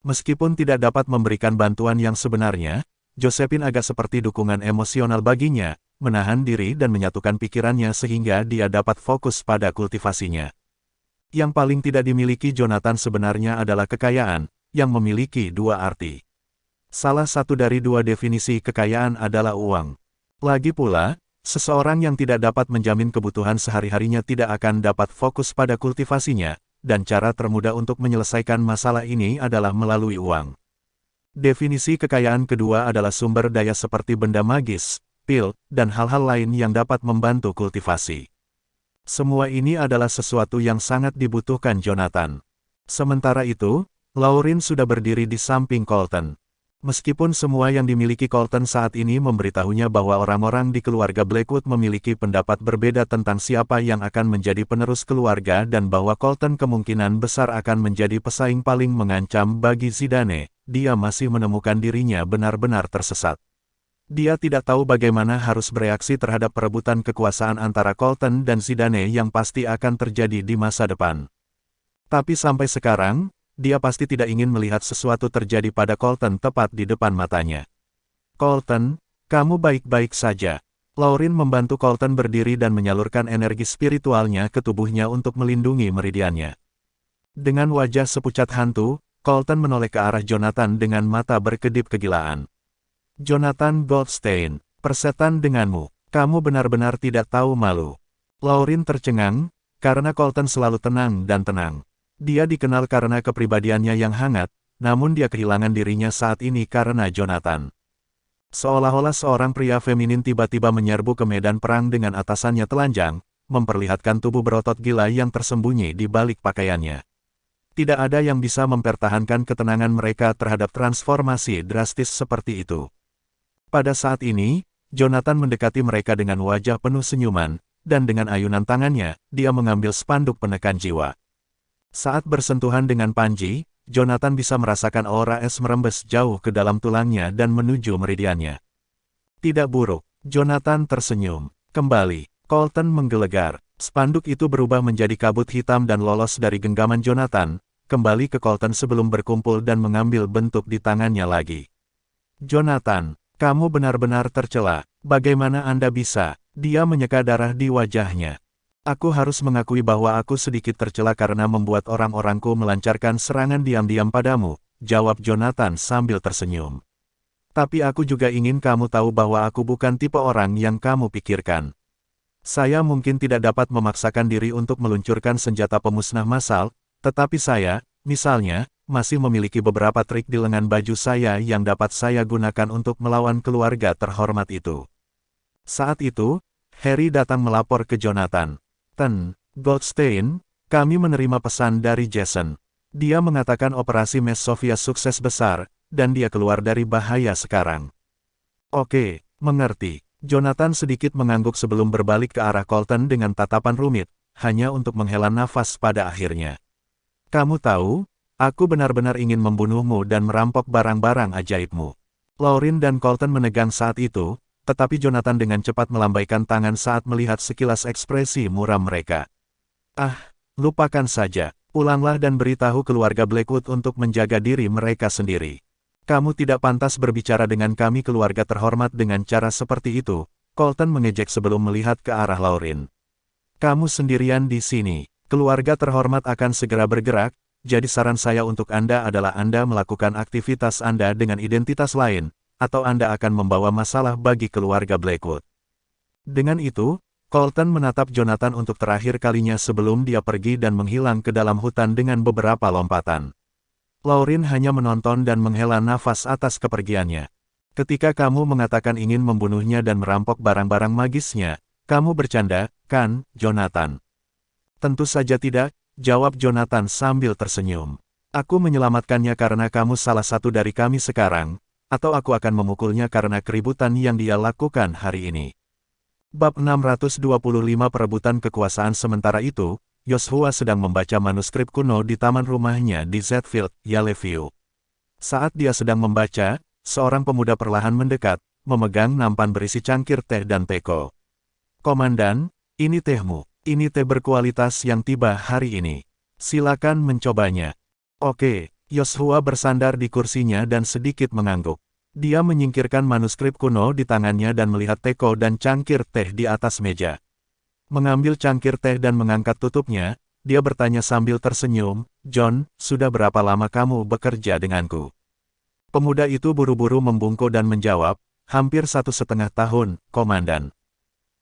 Meskipun tidak dapat memberikan bantuan yang sebenarnya, Josephine agak seperti dukungan emosional baginya, menahan diri dan menyatukan pikirannya sehingga dia dapat fokus pada kultivasinya. Yang paling tidak dimiliki Jonathan sebenarnya adalah kekayaan, yang memiliki dua arti. Salah satu dari dua definisi kekayaan adalah uang. Lagi pula, seseorang yang tidak dapat menjamin kebutuhan sehari-harinya tidak akan dapat fokus pada kultivasinya, dan cara termudah untuk menyelesaikan masalah ini adalah melalui uang. Definisi kekayaan kedua adalah sumber daya seperti benda magis, pil, dan hal-hal lain yang dapat membantu kultivasi. Semua ini adalah sesuatu yang sangat dibutuhkan Jonathan. Sementara itu, Lauren sudah berdiri di samping Colton. Meskipun semua yang dimiliki Colton saat ini memberitahunya bahwa orang-orang di keluarga Blackwood memiliki pendapat berbeda tentang siapa yang akan menjadi penerus keluarga dan bahwa Colton kemungkinan besar akan menjadi pesaing paling mengancam bagi Zidane, dia masih menemukan dirinya benar-benar tersesat. Dia tidak tahu bagaimana harus bereaksi terhadap perebutan kekuasaan antara Colton dan Zidane yang pasti akan terjadi di masa depan. Tapi sampai sekarang, dia pasti tidak ingin melihat sesuatu terjadi pada Colton tepat di depan matanya. Colton, kamu baik-baik saja. Lauren membantu Colton berdiri dan menyalurkan energi spiritualnya ke tubuhnya untuk melindungi meridiannya. Dengan wajah sepucat hantu, Colton menoleh ke arah Jonathan dengan mata berkedip kegilaan. Jonathan Goldstein, persetan denganmu. Kamu benar-benar tidak tahu malu. Lauren tercengang, karena Colton selalu tenang dan tenang. Dia dikenal karena kepribadiannya yang hangat, namun dia kehilangan dirinya saat ini karena Jonathan. Seolah-olah seorang pria feminin tiba-tiba menyerbu ke medan perang dengan atasannya telanjang, memperlihatkan tubuh berotot gila yang tersembunyi di balik pakaiannya. Tidak ada yang bisa mempertahankan ketenangan mereka terhadap transformasi drastis seperti itu. Pada saat ini, Jonathan mendekati mereka dengan wajah penuh senyuman, dan dengan ayunan tangannya, dia mengambil spanduk penekan jiwa. Saat bersentuhan dengan Panji, Jonathan bisa merasakan aura es merembes jauh ke dalam tulangnya dan menuju meridiannya. Tidak buruk, Jonathan tersenyum. Kembali, Colton menggelegar. Spanduk itu berubah menjadi kabut hitam dan lolos dari genggaman Jonathan, kembali ke Colton sebelum berkumpul dan mengambil bentuk di tangannya lagi. Jonathan, kamu benar-benar tercela. Bagaimana Anda bisa? Dia menyeka darah di wajahnya. Aku harus mengakui bahwa aku sedikit tercela karena membuat orang-orangku melancarkan serangan diam-diam padamu, jawab Jonathan sambil tersenyum. Tapi aku juga ingin kamu tahu bahwa aku bukan tipe orang yang kamu pikirkan. Saya mungkin tidak dapat memaksakan diri untuk meluncurkan senjata pemusnah massal, tetapi saya, misalnya, masih memiliki beberapa trik di lengan baju saya yang dapat saya gunakan untuk melawan keluarga terhormat itu. Saat itu, Harry datang melapor ke Jonathan. Goldstein, kami menerima pesan dari Jason. Dia mengatakan operasi Mes Sofia sukses besar, dan dia keluar dari bahaya sekarang. Oke, mengerti. Jonathan sedikit mengangguk sebelum berbalik ke arah Colton dengan tatapan rumit, hanya untuk menghela nafas pada akhirnya. Kamu tahu, aku benar-benar ingin membunuhmu dan merampok barang-barang ajaibmu. Lauren dan Colton menegang saat itu, tetapi Jonathan dengan cepat melambaikan tangan saat melihat sekilas ekspresi muram mereka. Ah, lupakan saja, pulanglah dan beritahu keluarga Blackwood untuk menjaga diri mereka sendiri. Kamu tidak pantas berbicara dengan kami keluarga terhormat dengan cara seperti itu, Colton mengejek sebelum melihat ke arah Lauren. Kamu sendirian di sini, keluarga terhormat akan segera bergerak, jadi saran saya untuk Anda adalah Anda melakukan aktivitas Anda dengan identitas lain, atau Anda akan membawa masalah bagi keluarga Blackwood. Dengan itu, Colton menatap Jonathan untuk terakhir kalinya sebelum dia pergi dan menghilang ke dalam hutan dengan beberapa lompatan. Lauren hanya menonton dan menghela nafas atas kepergiannya. Ketika kamu mengatakan ingin membunuhnya dan merampok barang-barang magisnya, kamu bercanda, kan, Jonathan? Tentu saja tidak, jawab Jonathan sambil tersenyum. Aku menyelamatkannya karena kamu salah satu dari kami sekarang, atau aku akan memukulnya karena keributan yang dia lakukan hari ini. Bab 625 Perebutan Kekuasaan. Sementara itu, Joshua sedang membaca manuskrip kuno di taman rumahnya di Zetfield, Yellowview. Saat dia sedang membaca, seorang pemuda perlahan mendekat, memegang nampan berisi cangkir teh dan teko. Komandan, ini tehmu. Ini teh berkualitas yang tiba hari ini. Silakan mencobanya. Oke, Joshua bersandar di kursinya dan sedikit mengangguk. Dia menyingkirkan manuskrip kuno di tangannya dan melihat teko dan cangkir teh di atas meja. Mengambil cangkir teh dan mengangkat tutupnya, dia bertanya sambil tersenyum, John, sudah berapa lama kamu bekerja denganku? Pemuda itu buru-buru membungkuk dan menjawab, hampir 1,5 tahun, Komandan.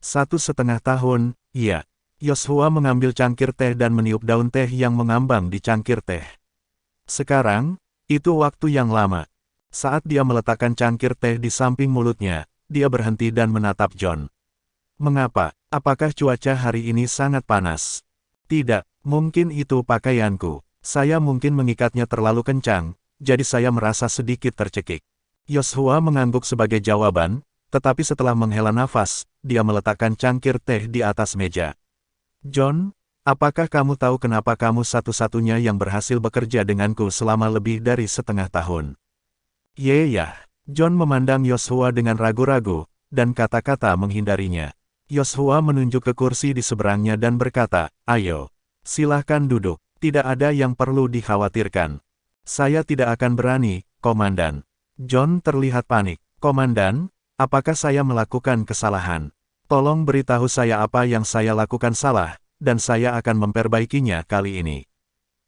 1,5 tahun, iya. Joshua mengambil cangkir teh dan meniup daun teh yang mengambang di cangkir teh. Sekarang, itu waktu yang lama. Saat dia meletakkan cangkir teh di samping mulutnya, dia berhenti dan menatap John. Mengapa? Apakah cuaca hari ini sangat panas? Tidak, mungkin itu pakaianku. Saya mungkin mengikatnya terlalu kencang, jadi saya merasa sedikit tercekik. Joshua mengangguk sebagai jawaban, tetapi setelah menghela nafas, dia meletakkan cangkir teh di atas meja. John, apakah kamu tahu kenapa kamu satu-satunya yang berhasil bekerja denganku selama lebih dari setengah tahun? Ya. John memandang Joshua dengan ragu-ragu, dan kata-kata menghindarinya. Joshua menunjuk ke kursi di seberangnya dan berkata, ayo, silahkan duduk, tidak ada yang perlu dikhawatirkan. Saya tidak akan berani, Komandan. John terlihat panik. Komandan, apakah saya melakukan kesalahan? Tolong beritahu saya apa yang saya lakukan salah, dan saya akan memperbaikinya kali ini.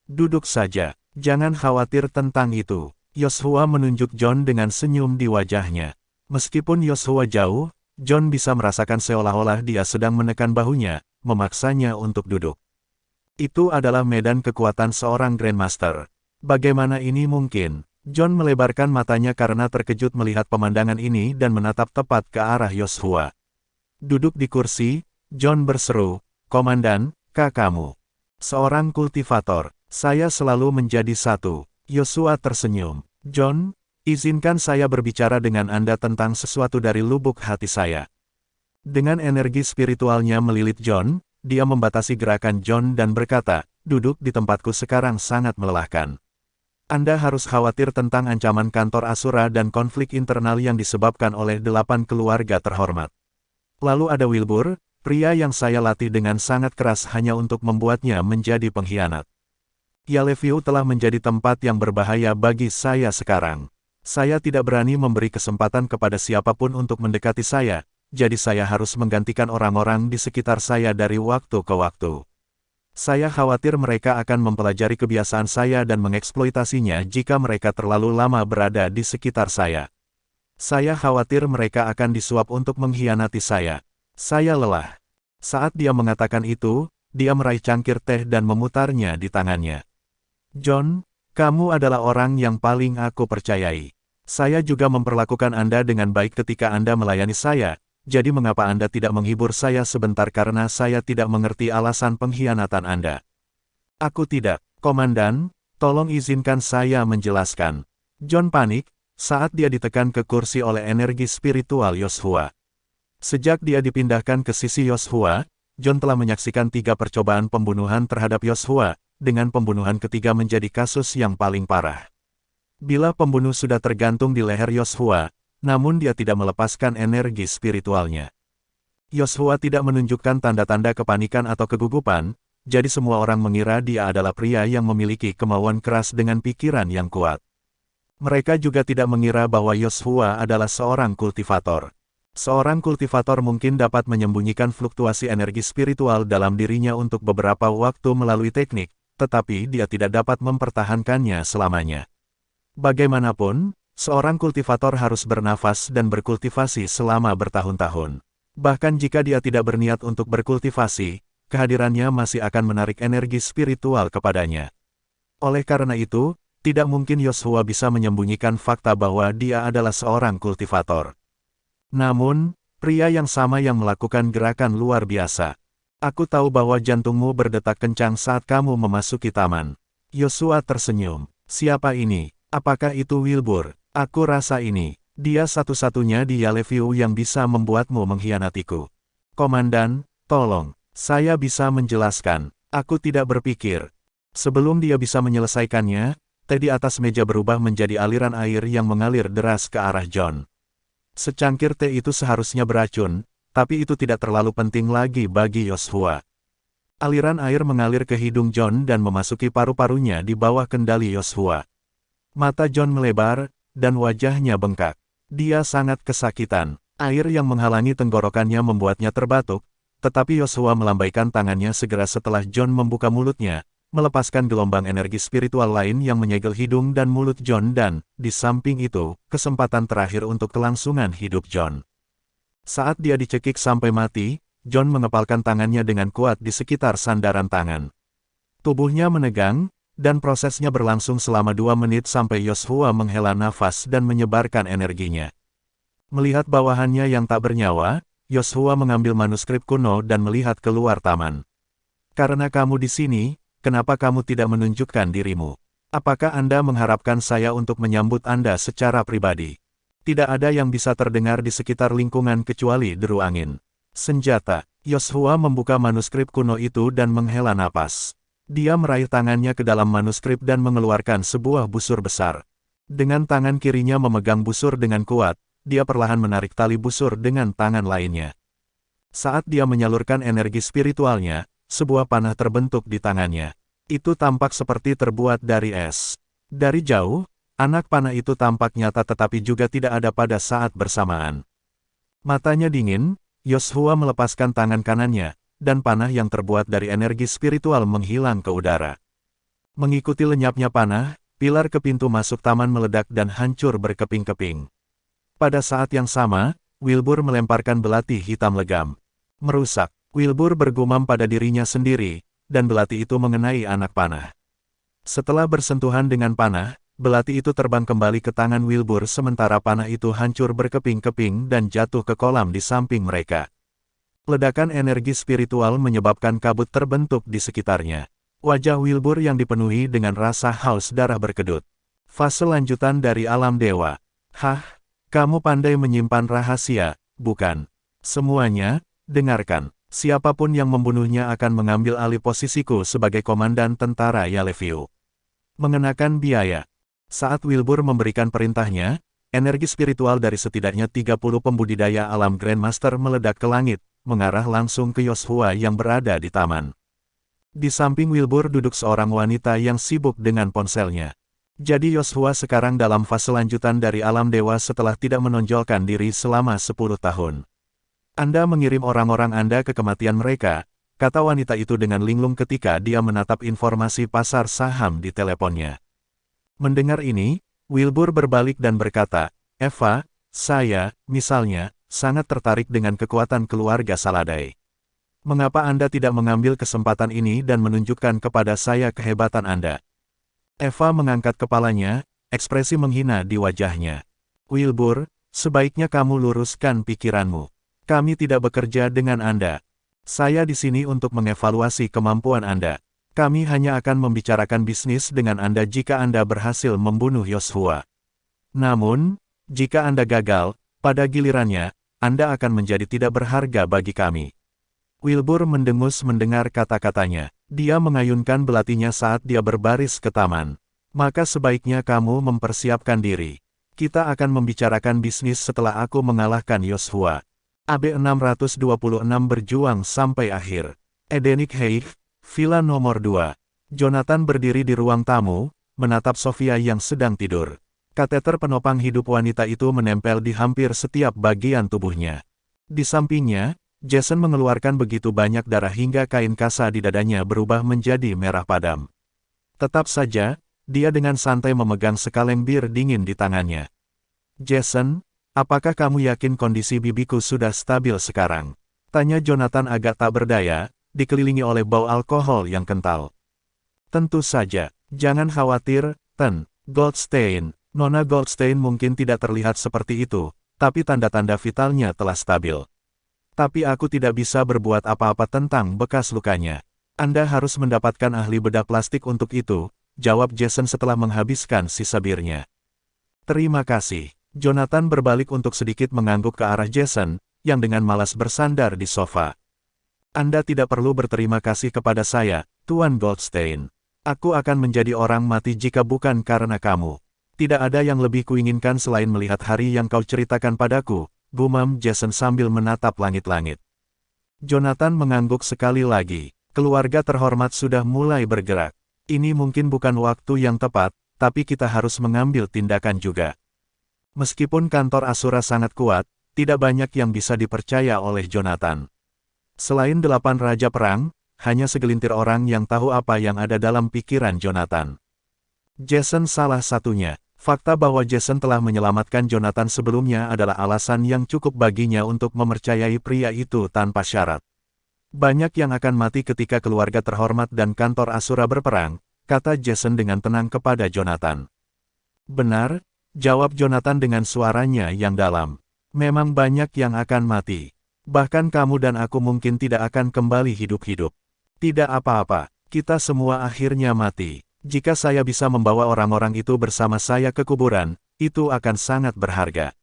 Duduk saja, jangan khawatir tentang itu. Joshua menunjuk John dengan senyum di wajahnya. Meskipun Joshua jauh, John bisa merasakan seolah-olah dia sedang menekan bahunya, memaksanya untuk duduk. Itu adalah medan kekuatan seorang Grandmaster. Bagaimana ini mungkin? John melebarkan matanya karena terkejut melihat pemandangan ini dan menatap tepat ke arah Yoshua. Duduk di kursi, John berseru, "Komandan, kamu seorang kultivator. Saya selalu menjadi satu." Yoshua tersenyum. "John, izinkan saya berbicara dengan Anda tentang sesuatu dari lubuk hati saya." Dengan energi spiritualnya melilit John, dia membatasi gerakan John dan berkata, "Duduk di tempatku sekarang sangat melelahkan. Anda harus khawatir tentang ancaman kantor Asura dan konflik internal yang disebabkan oleh 8 keluarga terhormat. Lalu ada Wilbur, pria yang saya latih dengan sangat keras hanya untuk membuatnya menjadi pengkhianat. Yaleviu telah menjadi tempat yang berbahaya bagi saya sekarang. Saya tidak berani memberi kesempatan kepada siapapun untuk mendekati saya, jadi saya harus menggantikan orang-orang di sekitar saya dari waktu ke waktu. Saya khawatir mereka akan mempelajari kebiasaan saya dan mengeksploitasinya jika mereka terlalu lama berada di sekitar saya. Saya khawatir mereka akan disuap untuk mengkhianati saya. Saya lelah." Saat dia mengatakan itu, dia meraih cangkir teh dan memutarnya di tangannya. "John, kamu adalah orang yang paling aku percayai. Saya juga memperlakukan Anda dengan baik ketika Anda melayani saya. Jadi mengapa Anda tidak menghibur saya sebentar karena saya tidak mengerti alasan pengkhianatan Anda?" "Aku tidak, Komandan, tolong izinkan saya menjelaskan." John panik, saat dia ditekan ke kursi oleh energi spiritual Yoshua. Sejak dia dipindahkan ke sisi Yoshua, John telah menyaksikan 3 percobaan pembunuhan terhadap Yoshua, dengan pembunuhan ketiga menjadi kasus yang paling parah. Bila pembunuh sudah tergantung di leher Yoshua, namun dia tidak melepaskan energi spiritualnya. Yoshua tidak menunjukkan tanda-tanda kepanikan atau kegugupan, jadi semua orang mengira dia adalah pria yang memiliki kemauan keras dengan pikiran yang kuat. Mereka juga tidak mengira bahwa Yoshua adalah seorang kultivator. Seorang kultivator mungkin dapat menyembunyikan fluktuasi energi spiritual dalam dirinya untuk beberapa waktu melalui teknik, tetapi dia tidak dapat mempertahankannya selamanya. Bagaimanapun, seorang kultivator harus bernafas dan berkultivasi selama bertahun-tahun. Bahkan jika dia tidak berniat untuk berkultivasi, kehadirannya masih akan menarik energi spiritual kepadanya. Oleh karena itu, tidak mungkin Yoshua bisa menyembunyikan fakta bahwa dia adalah seorang kultivator. Namun, pria yang sama yang melakukan gerakan luar biasa. "Aku tahu bahwa jantungmu berdetak kencang saat kamu memasuki taman." Yoshua tersenyum. "Siapa ini? Apakah itu Wilbur? Aku rasa ini. Dia satu-satunya di Yaleviu yang bisa membuatmu mengkhianatiku." "Komandan, tolong. Saya bisa menjelaskan. Aku tidak berpikir." Sebelum dia bisa menyelesaikannya, teh di atas meja berubah menjadi aliran air yang mengalir deras ke arah John. Secangkir teh itu seharusnya beracun, tapi itu tidak terlalu penting lagi bagi Yoshua. Aliran air mengalir ke hidung John dan memasuki paru-parunya di bawah kendali Yoshua. Mata John melebar, dan wajahnya bengkak. Dia sangat kesakitan. Air yang menghalangi tenggorokannya membuatnya terbatuk, tetapi Yoshua melambaikan tangannya segera setelah John membuka mulutnya, melepaskan gelombang energi spiritual lain yang menyegel hidung dan mulut John dan, di samping itu, kesempatan terakhir untuk kelangsungan hidup John. Saat dia dicekik sampai mati, John mengepalkan tangannya dengan kuat di sekitar sandaran tangan. Tubuhnya menegang, dan prosesnya berlangsung selama 2 menit sampai Yoshua menghela nafas dan menyebarkan energinya. Melihat bawahannya yang tak bernyawa, Yoshua mengambil manuskrip kuno dan melihat keluar taman. "Karena kamu di sini, kenapa kamu tidak menunjukkan dirimu? Apakah Anda mengharapkan saya untuk menyambut Anda secara pribadi?" Tidak ada yang bisa terdengar di sekitar lingkungan kecuali deru angin. "Senjata." Yoshua membuka manuskrip kuno itu dan menghela napas. Dia meraih tangannya ke dalam manuskrip dan mengeluarkan sebuah busur besar. Dengan tangan kirinya memegang busur dengan kuat, dia perlahan menarik tali busur dengan tangan lainnya. Saat dia menyalurkan energi spiritualnya, sebuah panah terbentuk di tangannya. Itu tampak seperti terbuat dari es. Dari jauh, anak panah itu tampak nyata tetapi juga tidak ada pada saat bersamaan. Matanya dingin, Yoshua melepaskan tangan kanannya, dan panah yang terbuat dari energi spiritual menghilang ke udara. Mengikuti lenyapnya panah, pilar ke pintu masuk taman meledak dan hancur berkeping-keping. Pada saat yang sama, Wilbur melemparkan belati hitam legam. Merusak. Wilbur bergumam pada dirinya sendiri, dan belati itu mengenai anak panah. Setelah bersentuhan dengan panah, belati itu terbang kembali ke tangan Wilbur sementara panah itu hancur berkeping-keping dan jatuh ke kolam di samping mereka. Ledakan energi spiritual menyebabkan kabut terbentuk di sekitarnya. Wajah Wilbur yang dipenuhi dengan rasa haus darah berkedut. Fase lanjutan dari alam dewa. Hah, kamu pandai menyimpan rahasia, bukan? Semuanya, dengarkan. Siapapun yang membunuhnya akan mengambil alih posisiku sebagai komandan tentara Yaleviu. Mengenakan biaya. Saat Wilbur memberikan perintahnya, energi spiritual dari setidaknya 30 pembudidaya alam Grandmaster meledak ke langit, mengarah langsung ke Yoshua yang berada di taman. Di samping Wilbur duduk seorang wanita yang sibuk dengan ponselnya. Jadi Yoshua sekarang dalam fase lanjutan dari alam dewa setelah tidak menonjolkan diri selama 10 tahun. Anda mengirim orang-orang Anda ke kematian mereka, kata wanita itu dengan linglung ketika dia menatap informasi pasar saham di teleponnya. Mendengar ini, Wilbur berbalik dan berkata, Eva, saya, misalnya, sangat tertarik dengan kekuatan keluarga Saladai. Mengapa Anda tidak mengambil kesempatan ini dan menunjukkan kepada saya kehebatan Anda? Eva mengangkat kepalanya, ekspresi menghina di wajahnya. Wilbur, sebaiknya kamu luruskan pikiranmu. Kami tidak bekerja dengan Anda. Saya di sini untuk mengevaluasi kemampuan Anda. Kami hanya akan membicarakan bisnis dengan Anda jika Anda berhasil membunuh Yoshua. Namun, jika Anda gagal, pada gilirannya, Anda akan menjadi tidak berharga bagi kami. Wilbur mendengus mendengar kata-katanya. Dia mengayunkan belatinya saat dia berbaris ke taman. Maka sebaiknya kamu mempersiapkan diri. Kita akan membicarakan bisnis setelah aku mengalahkan Yoshua. AB 626 berjuang sampai akhir. Edenic Heights, Villa nomor 2. Jonathan berdiri di ruang tamu, menatap Sofia yang sedang tidur. Kateter penopang hidup wanita itu menempel di hampir setiap bagian tubuhnya. Di sampingnya, Jason mengeluarkan begitu banyak darah hingga kain kasa di dadanya berubah menjadi merah padam. Tetap saja, dia dengan santai memegang sekaleng bir dingin di tangannya. Jason, apakah kamu yakin kondisi bibiku sudah stabil sekarang? Tanya Jonathan agak tak berdaya, dikelilingi oleh bau alkohol yang kental. Tentu saja, jangan khawatir, Ten Goldstein. Nona Goldstein mungkin tidak terlihat seperti itu, tapi tanda-tanda vitalnya telah stabil. Tapi aku tidak bisa berbuat apa-apa tentang bekas lukanya. Anda harus mendapatkan ahli bedah plastik untuk itu, jawab Jason setelah menghabiskan sisa birnya. Terima kasih. Jonathan berbalik untuk sedikit mengangguk ke arah Jason, yang dengan malas bersandar di sofa. Anda tidak perlu berterima kasih kepada saya, Tuan Goldstein. Aku akan menjadi orang mati jika bukan karena kamu. Tidak ada yang lebih kuinginkan selain melihat hari yang kau ceritakan padaku, gumam Jason sambil menatap langit-langit. Jonathan mengangguk sekali lagi. Keluarga terhormat sudah mulai bergerak. Ini mungkin bukan waktu yang tepat, tapi kita harus mengambil tindakan juga. Meskipun kantor Asura sangat kuat, tidak banyak yang bisa dipercaya oleh Jonathan. Selain 8 Raja Perang, hanya segelintir orang yang tahu apa yang ada dalam pikiran Jonathan. Jason salah satunya. Fakta bahwa Jason telah menyelamatkan Jonathan sebelumnya adalah alasan yang cukup baginya untuk mempercayai pria itu tanpa syarat. Banyak yang akan mati ketika keluarga terhormat dan kantor Asura berperang, kata Jason dengan tenang kepada Jonathan. Benar, jawab Jonathan dengan suaranya yang dalam. Memang banyak yang akan mati. Bahkan kamu dan aku mungkin tidak akan kembali hidup-hidup. Tidak apa-apa, kita semua akhirnya mati. Jika saya bisa membawa orang-orang itu bersama saya ke kuburan, itu akan sangat berharga.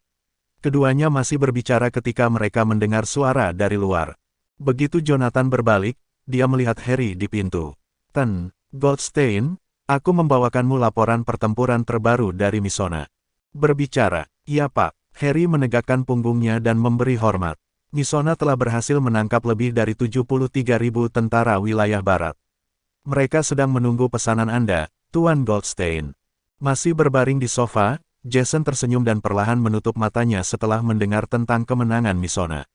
Keduanya masih berbicara ketika mereka mendengar suara dari luar. Begitu Jonathan berbalik, dia melihat Harry di pintu. Ten Goldstein, aku membawakanmu laporan pertempuran terbaru dari Misona. Berbicara, iya Pak. Harry menegakkan punggungnya dan memberi hormat. Misona telah berhasil menangkap lebih dari 73.000 tentara wilayah barat. Mereka sedang menunggu pesanan Anda, Tuan Goldstein. Masih berbaring di sofa, Jason tersenyum dan perlahan menutup matanya setelah mendengar tentang kemenangan Misona.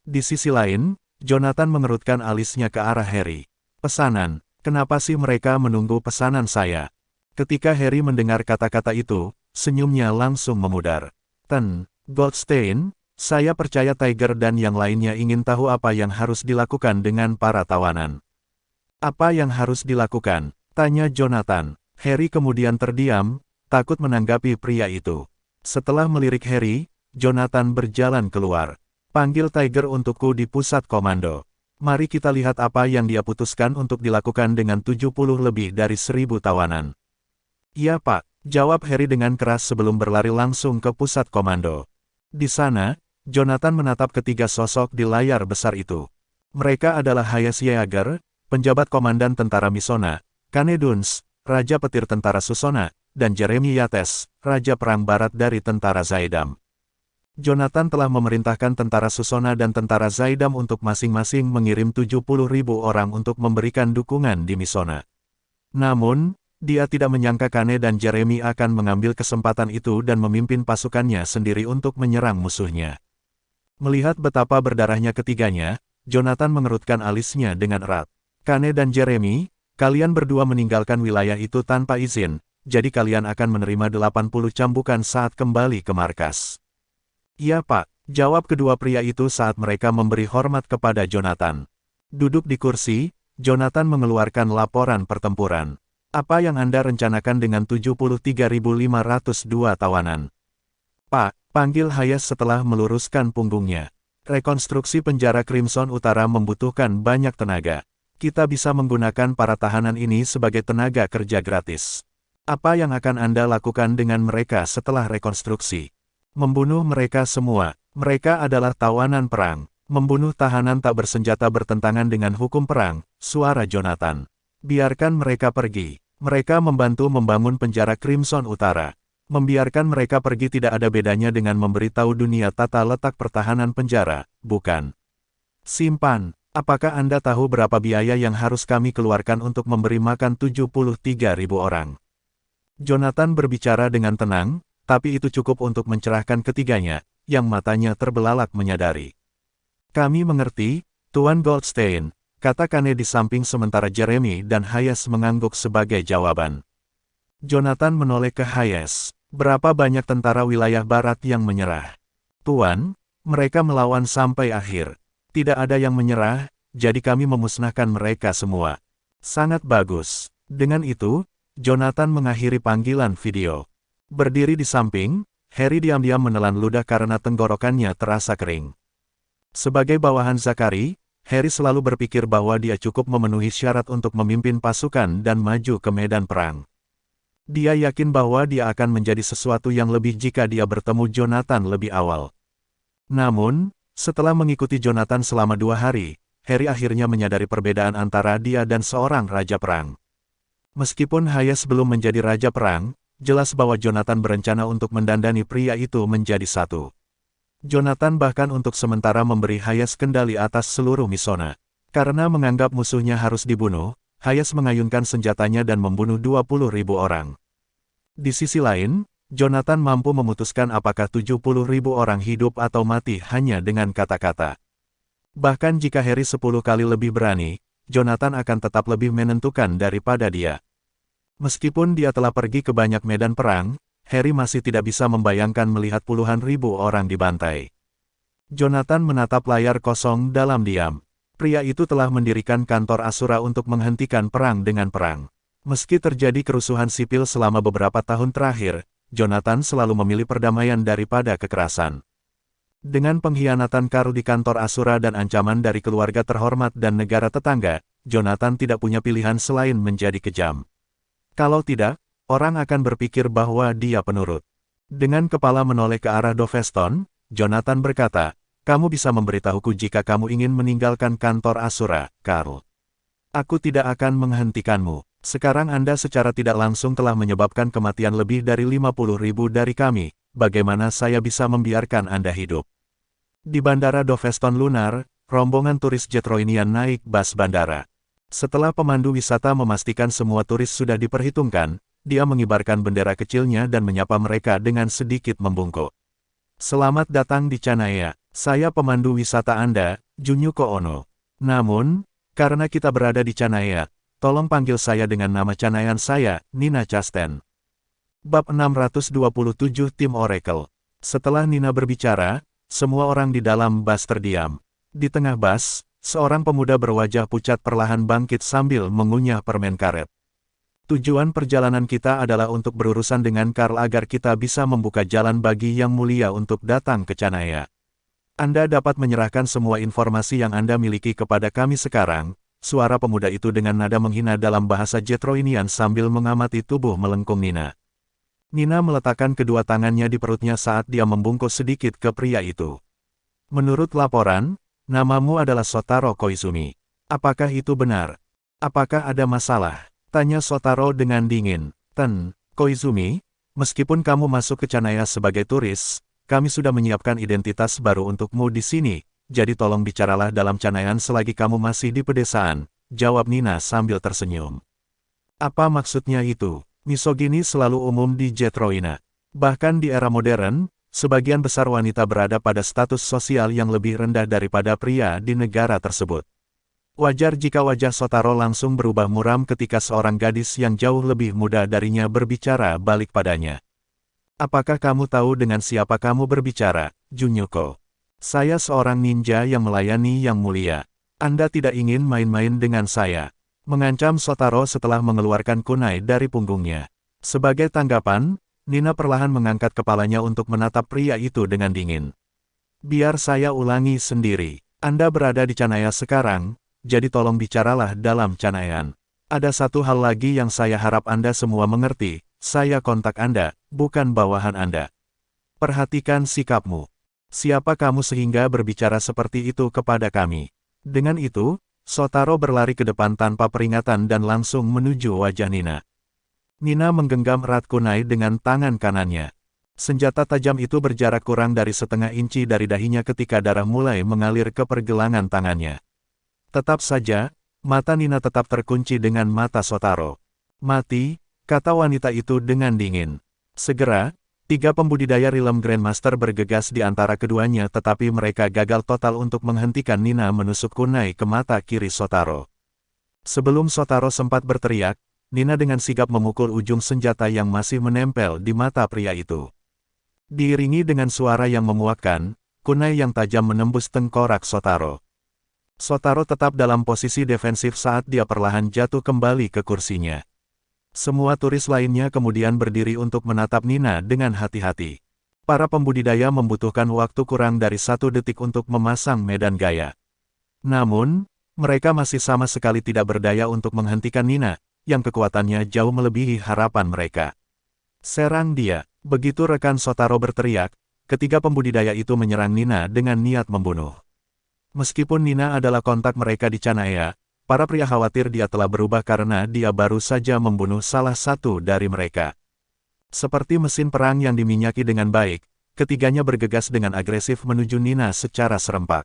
Di sisi lain, Jonathan mengerutkan alisnya ke arah Harry. Pesanan, kenapa sih mereka menunggu pesanan saya? Ketika Harry mendengar kata-kata itu, senyumnya langsung memudar. Ten Goldstein, Saya percaya Tiger dan yang lainnya ingin tahu apa yang harus dilakukan dengan para tawanan. Apa yang harus dilakukan? Tanya Jonathan. Harry kemudian terdiam, takut menanggapi pria itu. Setelah melirik Harry, Jonathan berjalan keluar. Panggil Tiger untukku di pusat komando. Mari kita lihat apa yang dia putuskan untuk dilakukan dengan 70 lebih dari 1000 tawanan. Iya Pak, jawab Harry dengan keras sebelum berlari langsung ke pusat komando. Di sana, Jonathan menatap ketiga sosok di layar besar itu. Mereka adalah Hayes Yeager, penjabat komandan tentara Misona, Kane Duns, Raja Petir Tentara Susona, dan Jeremy Yates, Raja Perang Barat dari Tentara Zaidam. Jonathan telah memerintahkan tentara Susona dan tentara Zaidam untuk masing-masing mengirim 70.000 orang untuk memberikan dukungan di Misona. Namun, dia tidak menyangka Kane dan Jeremy akan mengambil kesempatan itu dan memimpin pasukannya sendiri untuk menyerang musuhnya. Melihat betapa berdarahnya ketiganya, Jonathan mengerutkan alisnya dengan erat. Kane dan Jeremy, kalian berdua meninggalkan wilayah itu tanpa izin, jadi kalian akan menerima 80 cambukan saat kembali ke markas. Iya Pak, jawab kedua pria itu saat mereka memberi hormat kepada Jonathan. Duduk di kursi, Jonathan mengeluarkan laporan pertempuran. Apa yang Anda rencanakan dengan 73.502 tawanan? Pak, panggil Hayes setelah meluruskan punggungnya. Rekonstruksi penjara Crimson Utara membutuhkan banyak tenaga. Kita bisa menggunakan para tahanan ini sebagai tenaga kerja gratis. Apa yang akan Anda lakukan dengan mereka setelah rekonstruksi? Membunuh mereka semua. Mereka adalah tawanan perang. Membunuh tahanan tak bersenjata bertentangan dengan hukum perang, suara Jonathan. Biarkan mereka pergi. Mereka membantu membangun penjara Crimson Utara. Membiarkan mereka pergi tidak ada bedanya dengan memberitahu dunia tata letak pertahanan penjara, bukan? Simpan, apakah Anda tahu berapa biaya yang harus kami keluarkan untuk memberi makan 73.000 orang? Jonathan berbicara dengan tenang, tapi itu cukup untuk mencerahkan ketiganya, yang matanya terbelalak menyadari. Kami mengerti, Tuan Goldstein, kata Kane di samping sementara Jeremy dan Hayes mengangguk sebagai jawaban. Jonathan menoleh ke Hayes. Berapa banyak tentara wilayah barat yang menyerah? Tuan, mereka melawan sampai akhir. Tidak ada yang menyerah, jadi kami memusnahkan mereka semua. Sangat bagus. Dengan itu, Jonathan mengakhiri panggilan video. Berdiri di samping, Harry diam-diam menelan ludah karena tenggorokannya terasa kering. Sebagai bawahan Zachary, Harry selalu berpikir bahwa dia cukup memenuhi syarat untuk memimpin pasukan dan maju ke medan perang. Dia yakin bahwa dia akan menjadi sesuatu yang lebih jika dia bertemu Jonathan lebih awal. Namun, setelah mengikuti Jonathan selama 2 hari, Harry akhirnya menyadari perbedaan antara dia dan seorang raja perang. Meskipun Hayes belum menjadi raja perang, jelas bahwa Jonathan berencana untuk mendandani pria itu menjadi satu. Jonathan bahkan untuk sementara memberi Hayes kendali atas seluruh Misona. Karena menganggap musuhnya harus dibunuh, Hayes mengayunkan senjatanya dan membunuh 20.000 orang. Di sisi lain, Jonathan mampu memutuskan apakah 70.000 orang hidup atau mati hanya dengan kata-kata. Bahkan jika Harry 10 kali lebih berani, Jonathan akan tetap lebih menentukan daripada dia. Meskipun dia telah pergi ke banyak medan perang, Harry masih tidak bisa membayangkan melihat puluhan ribu orang dibantai. Jonathan menatap layar kosong dalam diam. Pria itu telah mendirikan kantor Asura untuk menghentikan perang dengan perang. Meski terjadi kerusuhan sipil selama beberapa tahun terakhir, Jonathan selalu memilih perdamaian daripada kekerasan. Dengan pengkhianatan Karl di kantor Asura dan ancaman dari keluarga terhormat dan negara tetangga, Jonathan tidak punya pilihan selain menjadi kejam. Kalau tidak, orang akan berpikir bahwa dia penurut. Dengan kepala menoleh ke arah Doveston, Jonathan berkata, kamu bisa memberitahuku jika kamu ingin meninggalkan kantor Asura, Karl. Aku tidak akan menghentikanmu. Sekarang Anda secara tidak langsung telah menyebabkan kematian lebih dari 50.000 dari kami. Bagaimana saya bisa membiarkan Anda hidup? Di Bandara Doveston Lunar, rombongan turis Jetroinian naik bus bandara. Setelah pemandu wisata memastikan semua turis sudah diperhitungkan, dia mengibarkan bendera kecilnya dan menyapa mereka dengan sedikit membungkuk. Selamat datang di Canaya. Saya pemandu wisata Anda, Junyuko Ono. Namun, karena kita berada di Canaya, tolong panggil saya dengan nama Canayan saya, Nina Chasten. Bab 627 Tim Oracle. Setelah Nina berbicara, Semua orang di dalam bus terdiam. Di tengah bus, seorang pemuda berwajah pucat perlahan bangkit sambil mengunyah permen karet. Tujuan perjalanan kita adalah untuk berurusan dengan Karl agar kita bisa membuka jalan bagi Yang Mulia untuk datang ke Canaya. Anda dapat menyerahkan semua informasi yang Anda miliki kepada kami sekarang. Suara pemuda itu dengan nada menghina dalam bahasa Jetroinian sambil mengamati tubuh melengkung Nina. Nina meletakkan kedua tangannya di perutnya saat dia membungkuk sedikit ke pria itu. Menurut laporan, namamu adalah Shotaro Koizumi. Apakah itu benar? Apakah ada masalah? Tanya Shotaro dengan dingin. Koizumi, meskipun kamu masuk ke Canaya sebagai turis, kami sudah menyiapkan identitas baru untukmu di sini, jadi tolong bicaralah dalam Canayan selagi kamu masih di pedesaan, jawab Nina sambil tersenyum. Apa maksudnya itu? Misogini selalu umum di Jetroina. Bahkan di era modern, sebagian besar wanita berada pada status sosial yang lebih rendah daripada pria di negara tersebut. Wajar jika wajah Shotaro langsung berubah muram ketika seorang gadis yang jauh lebih muda darinya berbicara balik padanya. Apakah kamu tahu dengan siapa kamu berbicara, Junyuko? Saya seorang ninja yang melayani Yang Mulia. Anda tidak ingin main-main dengan saya. Mengancam Shotaro setelah mengeluarkan kunai dari punggungnya. Sebagai tanggapan, Nina perlahan mengangkat kepalanya untuk menatap pria itu dengan dingin. Biar saya ulangi sendiri. Anda berada di Canaya sekarang, jadi tolong bicaralah dalam Canayan. Ada satu hal lagi yang saya harap Anda semua mengerti, saya kontak Anda, bukan bawahan Anda. Perhatikan sikapmu. Siapa kamu sehingga berbicara seperti itu kepada kami? Dengan itu, Shotaro berlari ke depan tanpa peringatan dan langsung menuju wajah Nina. Nina menggenggam erat kunai dengan tangan kanannya. Senjata tajam itu berjarak kurang dari setengah inci dari dahinya ketika darah mulai mengalir ke pergelangan tangannya. Tetap saja, mata Nina tetap terkunci dengan mata Shotaro. Mati, kata wanita itu dengan dingin. Segera, 3 pembudidaya Realm Grandmaster bergegas di antara keduanya tetapi mereka gagal total untuk menghentikan Nina menusuk kunai ke mata kiri Shotaro. Sebelum Shotaro sempat berteriak, Nina dengan sigap memukul ujung senjata yang masih menempel di mata pria itu. Diiringi dengan suara yang memuakkan, kunai yang tajam menembus tengkorak Shotaro. Shotaro tetap dalam posisi defensif saat dia perlahan jatuh kembali ke kursinya. Semua turis lainnya kemudian berdiri untuk menatap Nina dengan hati-hati. Para pembudidaya membutuhkan waktu kurang dari 1 detik untuk memasang medan gaya. Namun, mereka masih sama sekali tidak berdaya untuk menghentikan Nina, yang kekuatannya jauh melebihi harapan mereka. Serang dia, begitu rekan Shotaro berteriak, ketiga pembudidaya itu menyerang Nina dengan niat membunuh. Meskipun Nina adalah kontak mereka di Canaya, para pria khawatir dia telah berubah karena dia baru saja membunuh salah satu dari mereka. Seperti mesin perang yang diminyaki dengan baik, ketiganya bergegas dengan agresif menuju Nina secara serempak.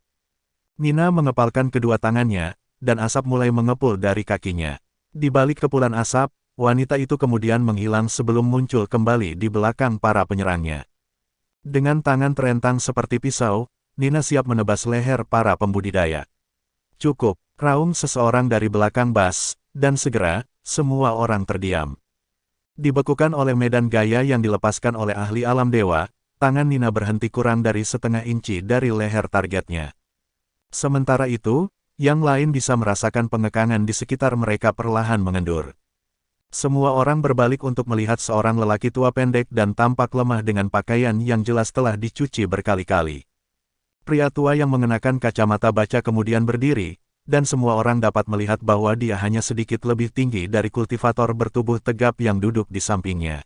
Nina mengepalkan kedua tangannya, dan asap mulai mengepul dari kakinya. Di balik kepulan asap, wanita itu kemudian menghilang sebelum muncul kembali di belakang para penyerangnya. Dengan tangan terentang seperti pisau, Nina siap menebas leher para pembudidaya. Cukup, raung seseorang dari belakang bus, dan segera, semua orang terdiam. Dibekukan oleh medan gaya yang dilepaskan oleh ahli alam dewa, tangan Nina berhenti kurang dari setengah inci dari leher targetnya. Sementara itu, yang lain bisa merasakan pengekangan di sekitar mereka perlahan mengendur. Semua orang berbalik untuk melihat seorang lelaki tua pendek dan tampak lemah dengan pakaian yang jelas telah dicuci berkali-kali. Pria tua yang mengenakan kacamata baca kemudian berdiri, dan semua orang dapat melihat bahwa dia hanya sedikit lebih tinggi dari kultivator bertubuh tegap yang duduk di sampingnya.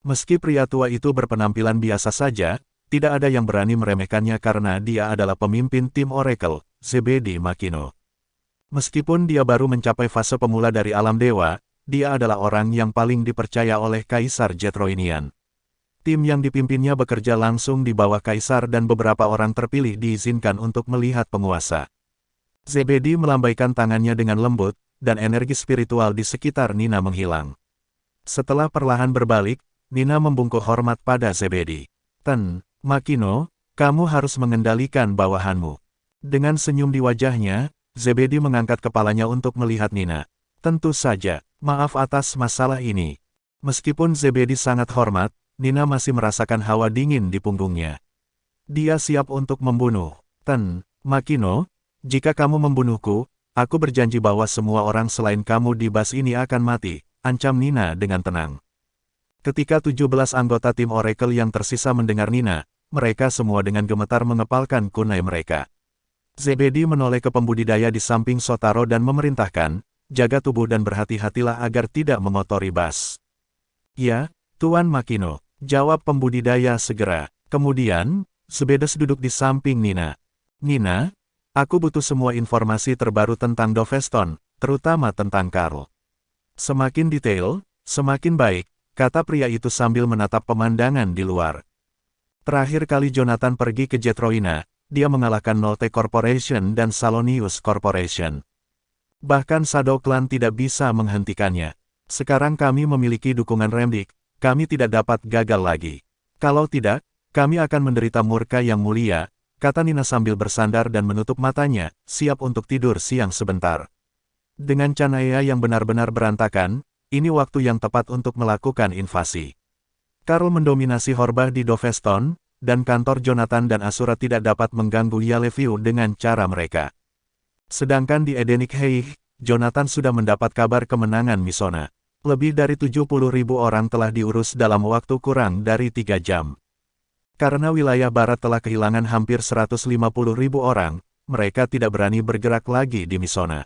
Meski pria tua itu berpenampilan biasa saja, tidak ada yang berani meremehkannya karena dia adalah pemimpin tim Oracle, Zebedi Makino. Meskipun dia baru mencapai fase pemula dari alam dewa, dia adalah orang yang paling dipercaya oleh Kaisar Jetroinian. Tim yang dipimpinnya bekerja langsung di bawah Kaisar dan beberapa orang terpilih diizinkan untuk melihat penguasa. Zebedi melambaikan tangannya dengan lembut, dan energi spiritual di sekitar Nina menghilang. Setelah perlahan berbalik, Nina membungkuk hormat pada Zebedi. Makino, kamu harus mengendalikan bawahanmu. Dengan senyum di wajahnya, Zebedi mengangkat kepalanya untuk melihat Nina. Tentu saja, maaf atas masalah ini. Meskipun Zebedi sangat hormat, Nina masih merasakan hawa dingin di punggungnya. Dia siap untuk membunuh. Ten, Makino, jika kamu membunuhku, aku berjanji bahwa semua orang selain kamu di bas ini akan mati, ancam Nina dengan tenang. Ketika 17 anggota tim Oracle yang tersisa mendengar Nina, mereka semua dengan gemetar mengepalkan kunai mereka. Zebedi menoleh ke pembudidaya di samping Shotaro dan memerintahkan, jaga tubuh dan berhati-hatilah agar tidak mengotori bas. Ya, Tuan Makino, jawab pembudidaya segera. Kemudian, Zebedes duduk di samping Nina. Nina, aku butuh semua informasi terbaru tentang Doveston, terutama tentang Karl. Semakin detail, semakin baik, kata pria itu sambil menatap pemandangan di luar. Terakhir kali Jonathan pergi ke Jetroina, dia mengalahkan Nolte Corporation dan Salonius Corporation. Bahkan Shadow Clan tidak bisa menghentikannya. Sekarang kami memiliki dukungan Remdik, kami tidak dapat gagal lagi. Kalau tidak, kami akan menderita murka yang mulia, kata Nina sambil bersandar dan menutup matanya, siap untuk tidur siang sebentar. Dengan Canaya yang benar-benar berantakan, ini waktu yang tepat untuk melakukan invasi. Karl mendominasi Horbah di Doveston, dan kantor Jonathan dan Asura tidak dapat mengganggu Yaleviu dengan cara mereka. Sedangkan di Edenic Heih, Jonathan sudah mendapat kabar kemenangan Misona. Lebih dari 70.000 orang telah diurus dalam waktu kurang dari 3 jam. Karena wilayah barat telah kehilangan hampir 150.000 orang, mereka tidak berani bergerak lagi di Misona.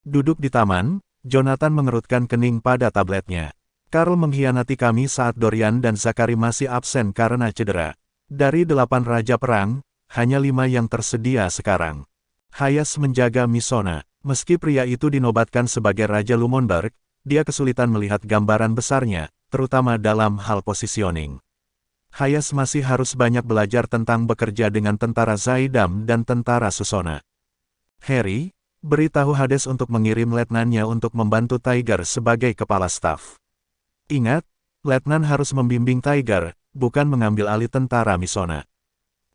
Duduk di taman, Jonathan mengerutkan kening pada tabletnya. Karl mengkhianati kami saat Dorian dan Zakari masih absen karena cedera. Dari 8 raja perang, hanya 5 yang tersedia sekarang. Hayas menjaga Misona. Meski pria itu dinobatkan sebagai Raja Lumonberg, dia kesulitan melihat gambaran besarnya, terutama dalam hal positioning. Hayas masih harus banyak belajar tentang bekerja dengan tentara Zaidam dan tentara Susona. Harry, beritahu Hades untuk mengirim letnannya untuk membantu Tiger sebagai kepala staf. Ingat, letnan harus membimbing Tiger, bukan mengambil alih tentara Misona.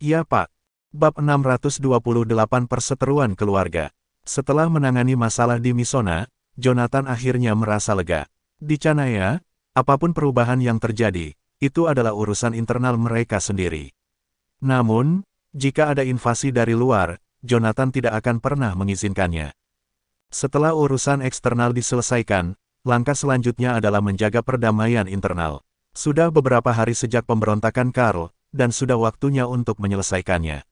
Iya Pak. Bab 628 Perseteruan Keluarga. Setelah menangani masalah di Misona, Jonathan akhirnya merasa lega. Di Canaya, apapun perubahan yang terjadi, itu adalah urusan internal mereka sendiri. Namun, jika ada invasi dari luar, Jonathan tidak akan pernah mengizinkannya. Setelah urusan eksternal diselesaikan, langkah selanjutnya adalah menjaga perdamaian internal. Sudah beberapa hari sejak pemberontakan Karl, dan sudah waktunya untuk menyelesaikannya.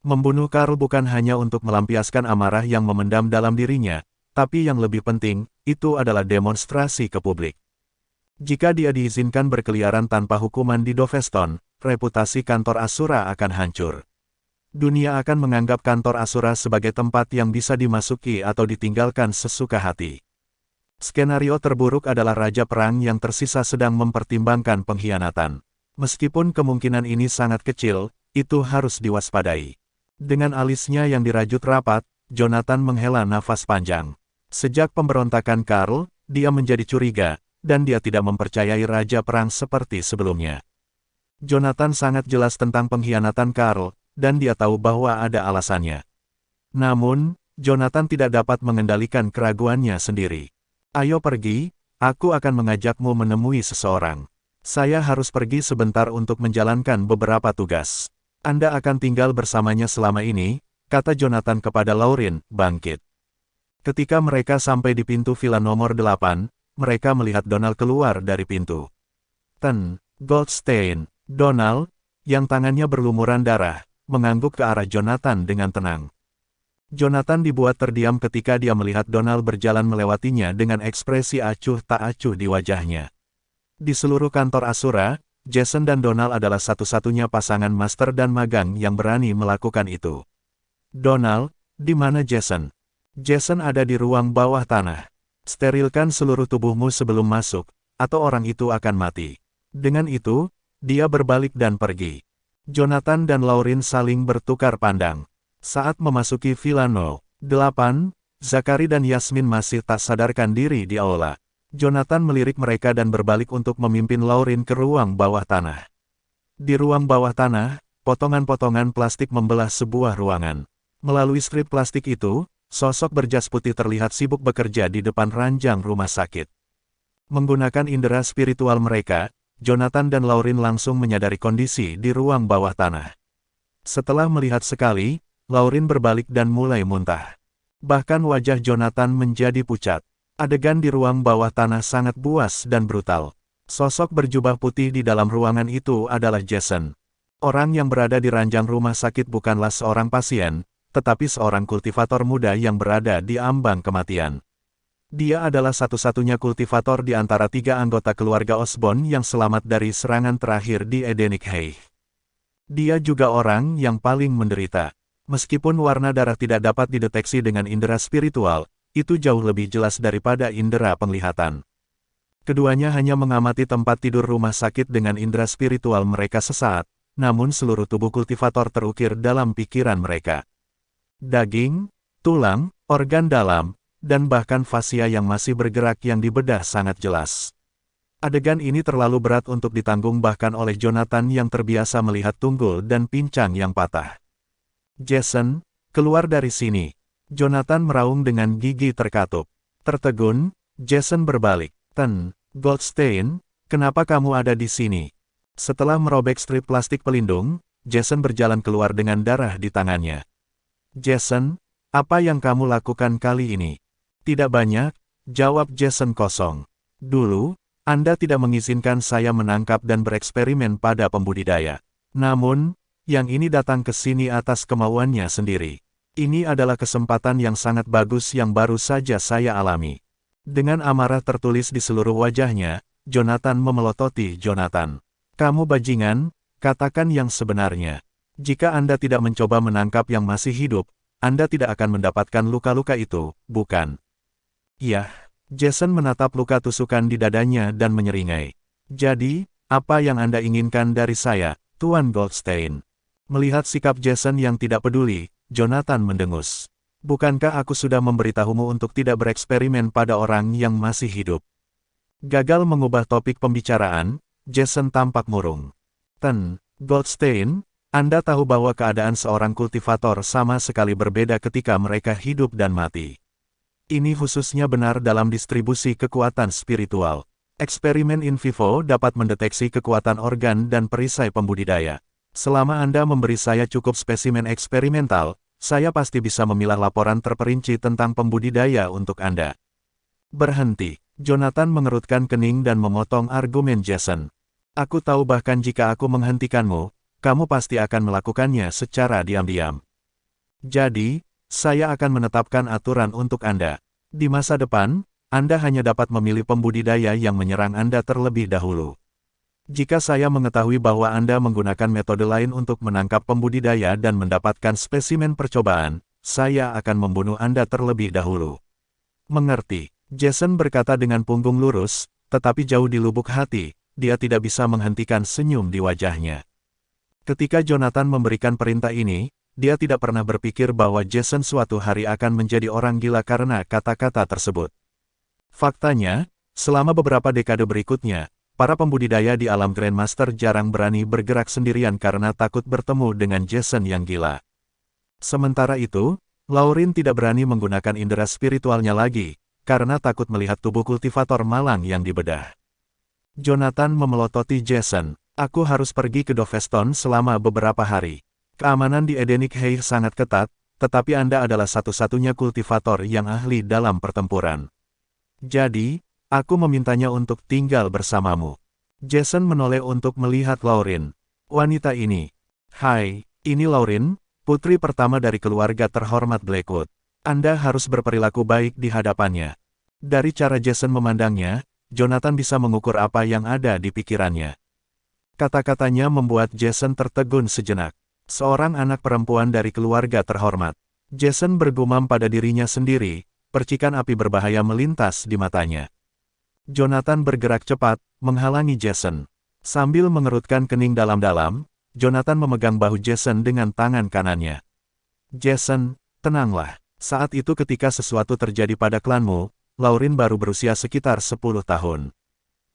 Membunuh Karl bukan hanya untuk melampiaskan amarah yang memendam dalam dirinya, tapi yang lebih penting, itu adalah demonstrasi ke publik. Jika dia diizinkan berkeliaran tanpa hukuman di Doveston, reputasi kantor Asura akan hancur. Dunia akan menganggap kantor Asura sebagai tempat yang bisa dimasuki atau ditinggalkan sesuka hati. Skenario terburuk adalah Raja Perang yang tersisa sedang mempertimbangkan pengkhianatan. Meskipun kemungkinan ini sangat kecil, itu harus diwaspadai. Dengan alisnya yang dirajut rapat, Jonathan menghela nafas panjang. Sejak pemberontakan Karl, dia menjadi curiga, dan dia tidak mempercayai Raja Perang seperti sebelumnya. Jonathan sangat jelas tentang pengkhianatan Karl, dan dia tahu bahwa ada alasannya. Namun, Jonathan tidak dapat mengendalikan keraguannya sendiri. Ayo pergi, aku akan mengajakmu menemui seseorang. Saya harus pergi sebentar untuk menjalankan beberapa tugas. Anda akan tinggal bersamanya selama ini, kata Jonathan kepada Lauren, bangkit. Ketika mereka sampai di pintu villa nomor 8, mereka melihat Donald keluar dari pintu. Goldstein, Donald, yang tangannya berlumuran darah, mengangguk ke arah Jonathan dengan tenang. Jonathan dibuat terdiam ketika dia melihat Donald berjalan melewatinya dengan ekspresi acuh tak acuh di wajahnya. Di seluruh kantor Asura, Jason dan Donald adalah satu-satunya pasangan master dan magang yang berani melakukan itu. Donald, di mana Jason? Jason ada di ruang bawah tanah. Sterilkan seluruh tubuhmu sebelum masuk, atau orang itu akan mati. Dengan itu, dia berbalik dan pergi. Jonathan dan Lauren saling bertukar pandang. Saat memasuki Villa No. 8, Zakari dan Yasmin masih tak sadarkan diri di aula. Jonathan melirik mereka dan berbalik untuk memimpin Lauren ke ruang bawah tanah. Di ruang bawah tanah, potongan-potongan plastik membelah sebuah ruangan. Melalui strip plastik itu, sosok berjas putih terlihat sibuk bekerja di depan ranjang rumah sakit. Menggunakan indera spiritual mereka, Jonathan dan Lauren langsung menyadari kondisi di ruang bawah tanah. Setelah melihat sekali, Lauren berbalik dan mulai muntah. Bahkan wajah Jonathan menjadi pucat. Adegan di ruang bawah tanah sangat buas dan brutal. Sosok berjubah putih di dalam ruangan itu adalah Jason. Orang yang berada di ranjang rumah sakit bukanlah seorang pasien, tetapi seorang kultivator muda yang berada di ambang kematian. Dia adalah satu-satunya kultivator di antara 3 anggota keluarga Osborn yang selamat dari serangan terakhir di Edenic Heights. Dia juga orang yang paling menderita. Meskipun warna darah tidak dapat dideteksi dengan indera spiritual, itu jauh lebih jelas daripada indera penglihatan. Keduanya hanya mengamati tempat tidur rumah sakit dengan indera spiritual mereka sesaat, namun seluruh tubuh kultivator terukir dalam pikiran mereka. Daging, tulang, organ dalam, dan bahkan fascia yang masih bergerak yang dibedah sangat jelas. Adegan ini terlalu berat untuk ditanggung bahkan oleh Jonathan yang terbiasa melihat tunggul dan pincang yang patah. Jason, keluar dari sini. Jonathan meraung dengan gigi terkatup. Tertegun, Jason berbalik. Goldstein, kenapa kamu ada di sini? Setelah merobek strip plastik pelindung, Jason berjalan keluar dengan darah di tangannya. Jason, apa yang kamu lakukan kali ini? Tidak banyak, jawab Jason kosong. Dulu, Anda tidak mengizinkan saya menangkap dan bereksperimen pada pembudidaya. Namun, yang ini datang ke sini atas kemauannya sendiri. Ini adalah kesempatan yang sangat bagus yang baru saja saya alami. Dengan amarah tertulis di seluruh wajahnya, Jonathan memelototi Jonathan. Kamu bajingan, katakan yang sebenarnya. Jika Anda tidak mencoba menangkap yang masih hidup, Anda tidak akan mendapatkan luka-luka itu, bukan? Iya, Jason menatap luka tusukan di dadanya dan menyeringai. Jadi, apa yang Anda inginkan dari saya, Tuan Goldstein? Melihat sikap Jason yang tidak peduli, Jonathan mendengus. Bukankah aku sudah memberitahumu untuk tidak bereksperimen pada orang yang masih hidup? Gagal mengubah topik pembicaraan, Jason tampak murung. Goldstein, Anda tahu bahwa keadaan seorang kultivator sama sekali berbeda ketika mereka hidup dan mati. Ini khususnya benar dalam distribusi kekuatan spiritual. Eksperimen in vivo dapat mendeteksi kekuatan organ dan perisai pembudidaya. Selama Anda memberi saya cukup spesimen eksperimental, saya pasti bisa memilah laporan terperinci tentang pembudidaya untuk Anda. Berhenti. Jonathan mengerutkan kening dan memotong argumen Jason. Aku tahu bahkan jika aku menghentikanmu, kamu pasti akan melakukannya secara diam-diam. Jadi, saya akan menetapkan aturan untuk Anda. Di masa depan, Anda hanya dapat memilih pembudidaya yang menyerang Anda terlebih dahulu. Jika saya mengetahui bahwa Anda menggunakan metode lain untuk menangkap pembudidaya dan mendapatkan spesimen percobaan, saya akan membunuh Anda terlebih dahulu. Mengerti? Jason berkata dengan punggung lurus, tetapi jauh di lubuk hati, dia tidak bisa menghentikan senyum di wajahnya. Ketika Jonathan memberikan perintah ini, dia tidak pernah berpikir bahwa Jason suatu hari akan menjadi orang gila karena kata-kata tersebut. Faktanya, selama beberapa dekade berikutnya, para pembudidaya di alam Grandmaster jarang berani bergerak sendirian karena takut bertemu dengan Jason yang gila. Sementara itu, Lauren tidak berani menggunakan indera spiritualnya lagi, karena takut melihat tubuh kultivator malang yang dibedah. Jonathan memelototi Jason. Aku harus pergi ke Doveston selama beberapa hari. Keamanan di Edenic Heights sangat ketat, tetapi Anda adalah satu-satunya kultivator yang ahli dalam pertempuran. Jadi, aku memintanya untuk tinggal bersamamu. Jason menoleh untuk melihat Lauren. Wanita ini. Hai, ini Lauren, putri pertama dari keluarga terhormat Blackwood. Anda harus berperilaku baik di hadapannya. Dari cara Jason memandangnya, Jonathan bisa mengukur apa yang ada di pikirannya. Kata-katanya membuat Jason tertegun sejenak. Seorang anak perempuan dari keluarga terhormat. Jason bergumam pada dirinya sendiri, percikan api berbahaya melintas di matanya. Jonathan bergerak cepat, menghalangi Jason. Sambil mengerutkan kening dalam-dalam, Jonathan memegang bahu Jason dengan tangan kanannya. Jason, tenanglah. Saat itu ketika sesuatu terjadi pada klanmu, Lauren baru berusia sekitar 10 tahun.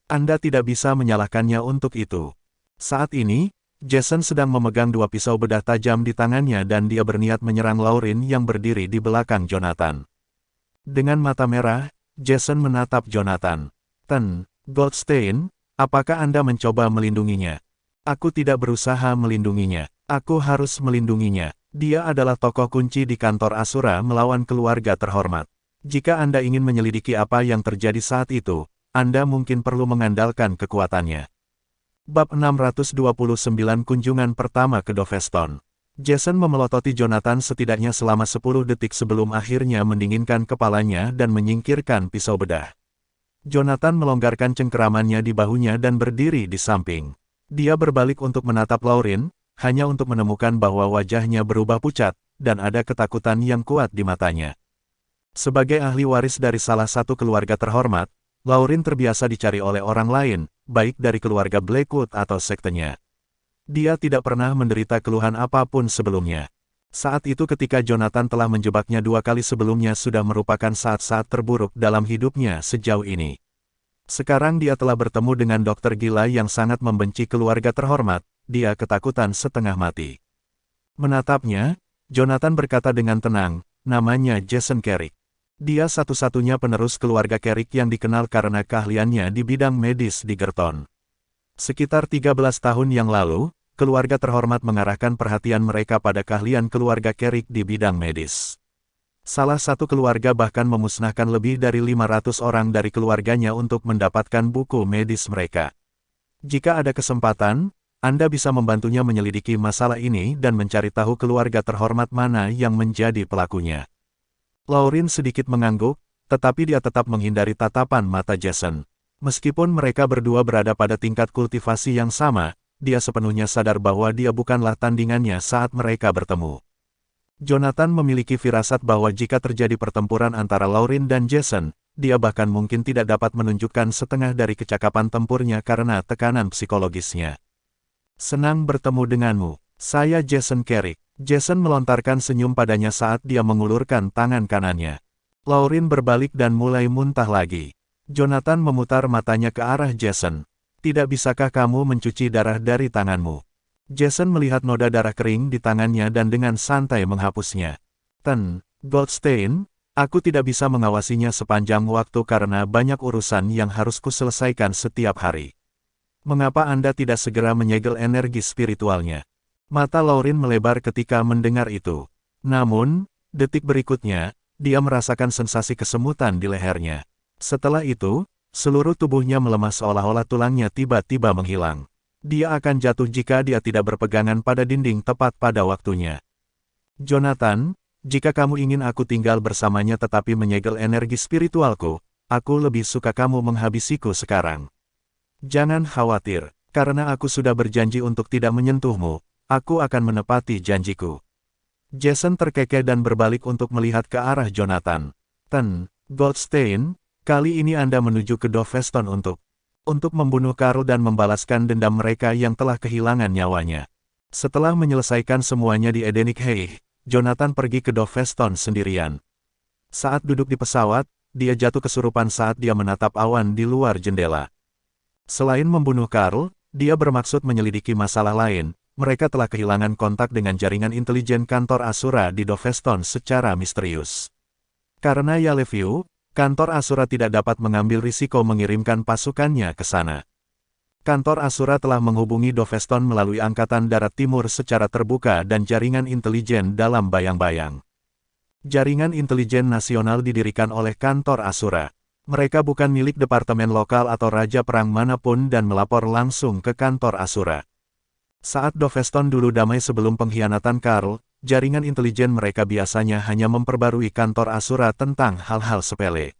Anda tidak bisa menyalahkannya untuk itu. Saat ini, Jason sedang memegang 2 pisau bedah tajam di tangannya dan dia berniat menyerang Lauren yang berdiri di belakang Jonathan. Dengan mata merah, Jason menatap Jonathan. Goldstein, apakah Anda mencoba melindunginya? Aku tidak berusaha melindunginya. Aku harus melindunginya. Dia adalah tokoh kunci di kantor Asura melawan keluarga terhormat. Jika Anda ingin menyelidiki apa yang terjadi saat itu, Anda mungkin perlu mengandalkan kekuatannya. Bab 629 Kunjungan pertama ke Doveston. Jason memelototi Jonathan setidaknya selama 10 detik sebelum akhirnya mendinginkan kepalanya dan menyingkirkan pisau bedah. Jonathan melonggarkan cengkeramannya di bahunya dan berdiri di samping. Dia berbalik untuk menatap Lauren, hanya untuk menemukan bahwa wajahnya berubah pucat, dan ada ketakutan yang kuat di matanya. Sebagai ahli waris dari salah satu keluarga terhormat, Lauren terbiasa dicari oleh orang lain, baik dari keluarga Blackwood atau sektenya. Dia tidak pernah menderita keluhan apapun sebelumnya. Saat itu ketika Jonathan telah menjebaknya 2 kali sebelumnya sudah merupakan saat-saat terburuk dalam hidupnya sejauh ini. Sekarang dia telah bertemu dengan dokter gila yang sangat membenci keluarga terhormat, dia ketakutan setengah mati. Menatapnya, Jonathan berkata dengan tenang, namanya Jason Carrick. Dia satu-satunya penerus keluarga Carrick yang dikenal karena keahliannya di bidang medis di Gerton. Sekitar 13 tahun yang lalu, keluarga terhormat mengarahkan perhatian mereka pada keahlian keluarga Carrick di bidang medis. Salah satu keluarga bahkan memusnahkan lebih dari 500 orang dari keluarganya untuk mendapatkan buku medis mereka. Jika ada kesempatan, Anda bisa membantunya menyelidiki masalah ini dan mencari tahu keluarga terhormat mana yang menjadi pelakunya. Lauren sedikit mengangguk, tetapi dia tetap menghindari tatapan mata Jason. Meskipun mereka berdua berada pada tingkat kultivasi yang sama, dia sepenuhnya sadar bahwa dia bukanlah tandingannya saat mereka bertemu. Jonathan memiliki firasat bahwa jika terjadi pertempuran antara Lauren dan Jason, dia bahkan mungkin tidak dapat menunjukkan setengah dari kecakapan tempurnya karena tekanan psikologisnya. Senang bertemu denganmu, saya Jason Carrick. Jason melontarkan senyum padanya saat dia mengulurkan tangan kanannya. Lauren berbalik dan mulai muntah lagi. Jonathan memutar matanya ke arah Jason. Tidak bisakah kamu mencuci darah dari tanganmu? Jason melihat noda darah kering di tangannya dan dengan santai menghapusnya. Goldstein, aku tidak bisa mengawasinya sepanjang waktu karena banyak urusan yang harus kuselesaikan setiap hari. Mengapa Anda tidak segera menyegel energi spiritualnya? Mata Lauren melebar ketika mendengar itu. Namun, detik berikutnya, dia merasakan sensasi kesemutan di lehernya. Setelah itu, seluruh tubuhnya melemah seolah-olah tulangnya tiba-tiba menghilang. Dia akan jatuh jika dia tidak berpegangan pada dinding tepat pada waktunya. Jonathan, jika kamu ingin aku tinggal bersamanya tetapi menyegel energi spiritualku, aku lebih suka kamu menghabisiku sekarang. Jangan khawatir, karena aku sudah berjanji untuk tidak menyentuhmu. Aku akan menepati janjiku. Jason terkekeh dan berbalik untuk melihat ke arah Jonathan. Goldstein, kali ini Anda menuju ke Doveston untuk membunuh Karl dan membalaskan dendam mereka yang telah kehilangan nyawanya. Setelah menyelesaikan semuanya di Edenic Hay, Jonathan pergi ke Doveston sendirian. Saat duduk di pesawat, dia jatuh kesurupan saat dia menatap awan di luar jendela. Selain membunuh Karl, dia bermaksud menyelidiki masalah lain. Mereka telah kehilangan kontak dengan jaringan intelijen kantor Asura di Doveston secara misterius. Karena Yaleview, kantor Asura tidak dapat mengambil risiko mengirimkan pasukannya ke sana. Kantor Asura telah menghubungi Doveston melalui Angkatan Darat Timur secara terbuka dan jaringan intelijen dalam bayang-bayang. Jaringan intelijen nasional didirikan oleh kantor Asura. Mereka bukan milik departemen lokal atau raja perang manapun dan melapor langsung ke kantor Asura. Saat Doveston dulu damai sebelum pengkhianatan Karl, jaringan intelijen mereka biasanya hanya memperbarui kantor Asura tentang hal-hal sepele.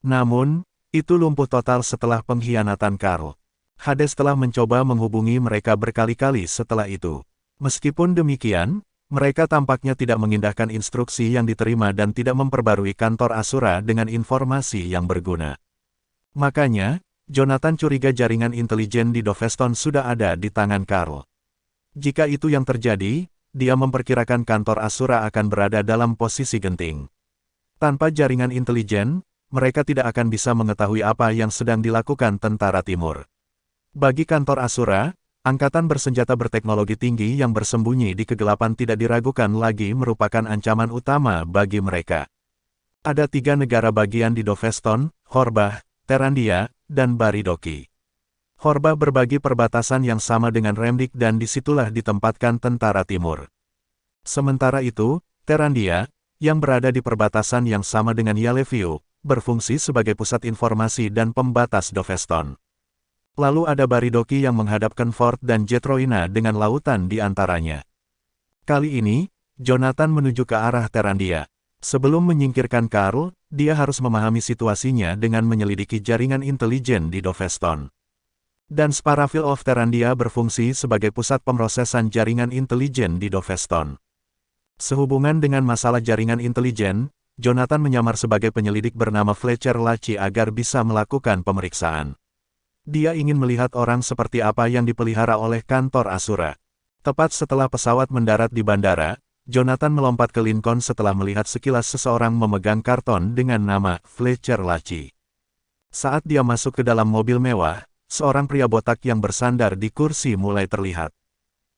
Namun, itu lumpuh total setelah pengkhianatan Karl. Hades telah mencoba menghubungi mereka berkali-kali setelah itu. Meskipun demikian, mereka tampaknya tidak mengindahkan instruksi yang diterima dan tidak memperbarui kantor Asura dengan informasi yang berguna. Makanya, Jonathan curiga jaringan intelijen di Doveston sudah ada di tangan Karl. Jika itu yang terjadi, dia memperkirakan kantor Asura akan berada dalam posisi genting. Tanpa jaringan intelijen, mereka tidak akan bisa mengetahui apa yang sedang dilakukan tentara timur. Bagi kantor Asura, angkatan bersenjata berteknologi tinggi yang bersembunyi di kegelapan tidak diragukan lagi merupakan ancaman utama bagi mereka. Ada 3 negara bagian di Doveston, Horbah, Terandia, dan Baridoki. Horba berbagi perbatasan yang sama dengan Remdik dan disitulah ditempatkan tentara timur. Sementara itu, Terandia, yang berada di perbatasan yang sama dengan Yalevio, berfungsi sebagai pusat informasi dan pembatas Doveston. Lalu ada Baridoki yang menghadapkan Fort dan Jetroina dengan lautan di antaranya. Kali ini, Jonathan menuju ke arah Terandia. Sebelum menyingkirkan Karl, dia harus memahami situasinya dengan menyelidiki jaringan intelijen di Doveston. Dan Sparaville of Terandia berfungsi sebagai pusat pemrosesan jaringan intelijen di Doveston. Sehubungan dengan masalah jaringan intelijen, Jonathan menyamar sebagai penyelidik bernama Fletcher Laci agar bisa melakukan pemeriksaan. Dia ingin melihat orang seperti apa yang dipelihara oleh kantor Asura. Tepat setelah pesawat mendarat di bandara, Jonathan melompat ke Lincoln setelah melihat sekilas seseorang memegang karton dengan nama Fletcher Laci. Saat dia masuk ke dalam mobil mewah, seorang pria botak yang bersandar di kursi mulai terlihat.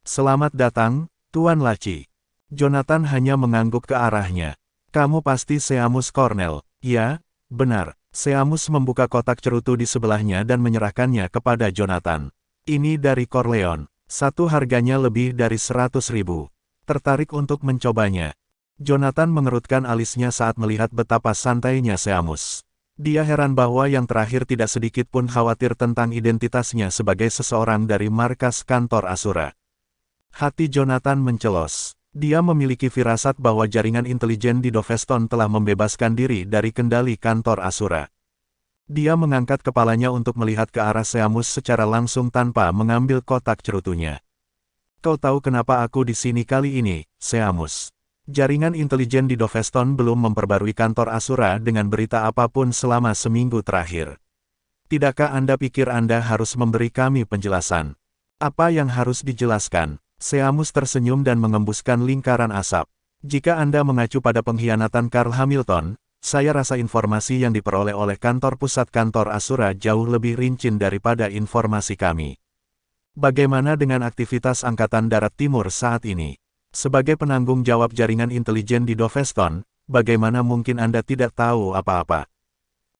"Selamat datang, Tuan Laci." Jonathan hanya mengangguk ke arahnya. "Kamu pasti Seamus Cornell." "Ya, benar." Seamus membuka kotak cerutu di sebelahnya dan menyerahkannya kepada Jonathan. "Ini dari Corleone. Satu harganya lebih dari 100.000. Tertarik untuk mencobanya?" Jonathan mengerutkan alisnya saat melihat betapa santainya Seamus. Dia heran bahwa yang terakhir tidak sedikit pun khawatir tentang identitasnya sebagai seseorang dari markas kantor Asura. Hati Jonathan mencelos. Dia memiliki firasat bahwa jaringan intelijen di Doveston telah membebaskan diri dari kendali kantor Asura. Dia mengangkat kepalanya untuk melihat ke arah Seamus secara langsung tanpa mengambil kotak cerutunya. "Kau tahu kenapa aku di sini kali ini, Seamus?" Jaringan intelijen di Doveston belum memperbarui kantor Asura dengan berita apapun selama seminggu terakhir. "Tidakkah Anda pikir Anda harus memberi kami penjelasan?" "Apa yang harus dijelaskan?" Seamus tersenyum dan mengembuskan lingkaran asap. "Jika Anda mengacu pada pengkhianatan Karl Hamilton, saya rasa informasi yang diperoleh oleh kantor pusat kantor Asura jauh lebih rinci daripada informasi kami. Bagaimana dengan aktivitas Angkatan Darat Timur saat ini? Sebagai penanggung jawab jaringan intelijen di Doveston, bagaimana mungkin Anda tidak tahu apa-apa?"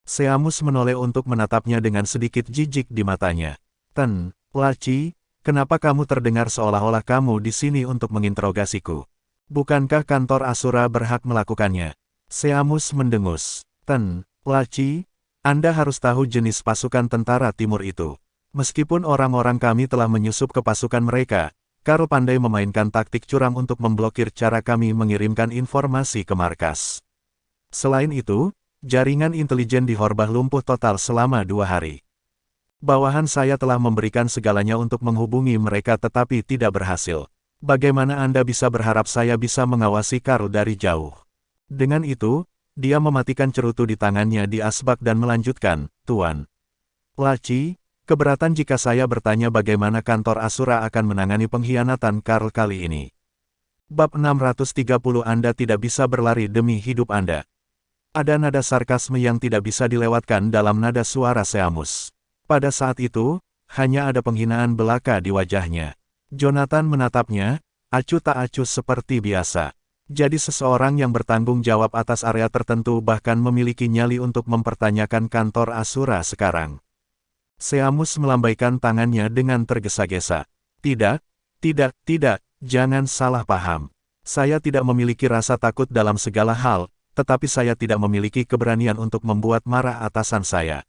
Seamus menoleh untuk menatapnya dengan sedikit jijik di matanya. "Ten, Laci, kenapa kamu terdengar seolah-olah kamu di sini untuk menginterogasiku? Bukankah kantor Asura berhak melakukannya?" Seamus mendengus. "Ten, Laci, Anda harus tahu jenis pasukan tentara timur itu. Meskipun orang-orang kami telah menyusup ke pasukan mereka, Karl pandai memainkan taktik curang untuk memblokir cara kami mengirimkan informasi ke markas. Selain itu, jaringan intelijen di Horbah lumpuh total selama 2 hari. Bawahan saya telah memberikan segalanya untuk menghubungi mereka tetapi tidak berhasil. Bagaimana Anda bisa berharap saya bisa mengawasi Karl dari jauh?" Dengan itu, dia mematikan cerutu di tangannya di asbak dan melanjutkan, "Tuan Laci, keberatan jika saya bertanya bagaimana kantor Asura akan menangani pengkhianatan Karl kali ini. Bab 630 Anda tidak bisa berlari demi hidup Anda." Ada nada sarkasme yang tidak bisa dilewatkan dalam nada suara Seamus. Pada saat itu, hanya ada penghinaan belaka di wajahnya. Jonathan menatapnya, acuh tak acuh seperti biasa. Jadi seseorang yang bertanggung jawab atas area tertentu bahkan memiliki nyali untuk mempertanyakan kantor Asura sekarang. Seamus melambaikan tangannya dengan tergesa-gesa. "Tidak, jangan salah paham. Saya tidak memiliki rasa takut dalam segala hal, tetapi saya tidak memiliki keberanian untuk membuat marah atasan saya.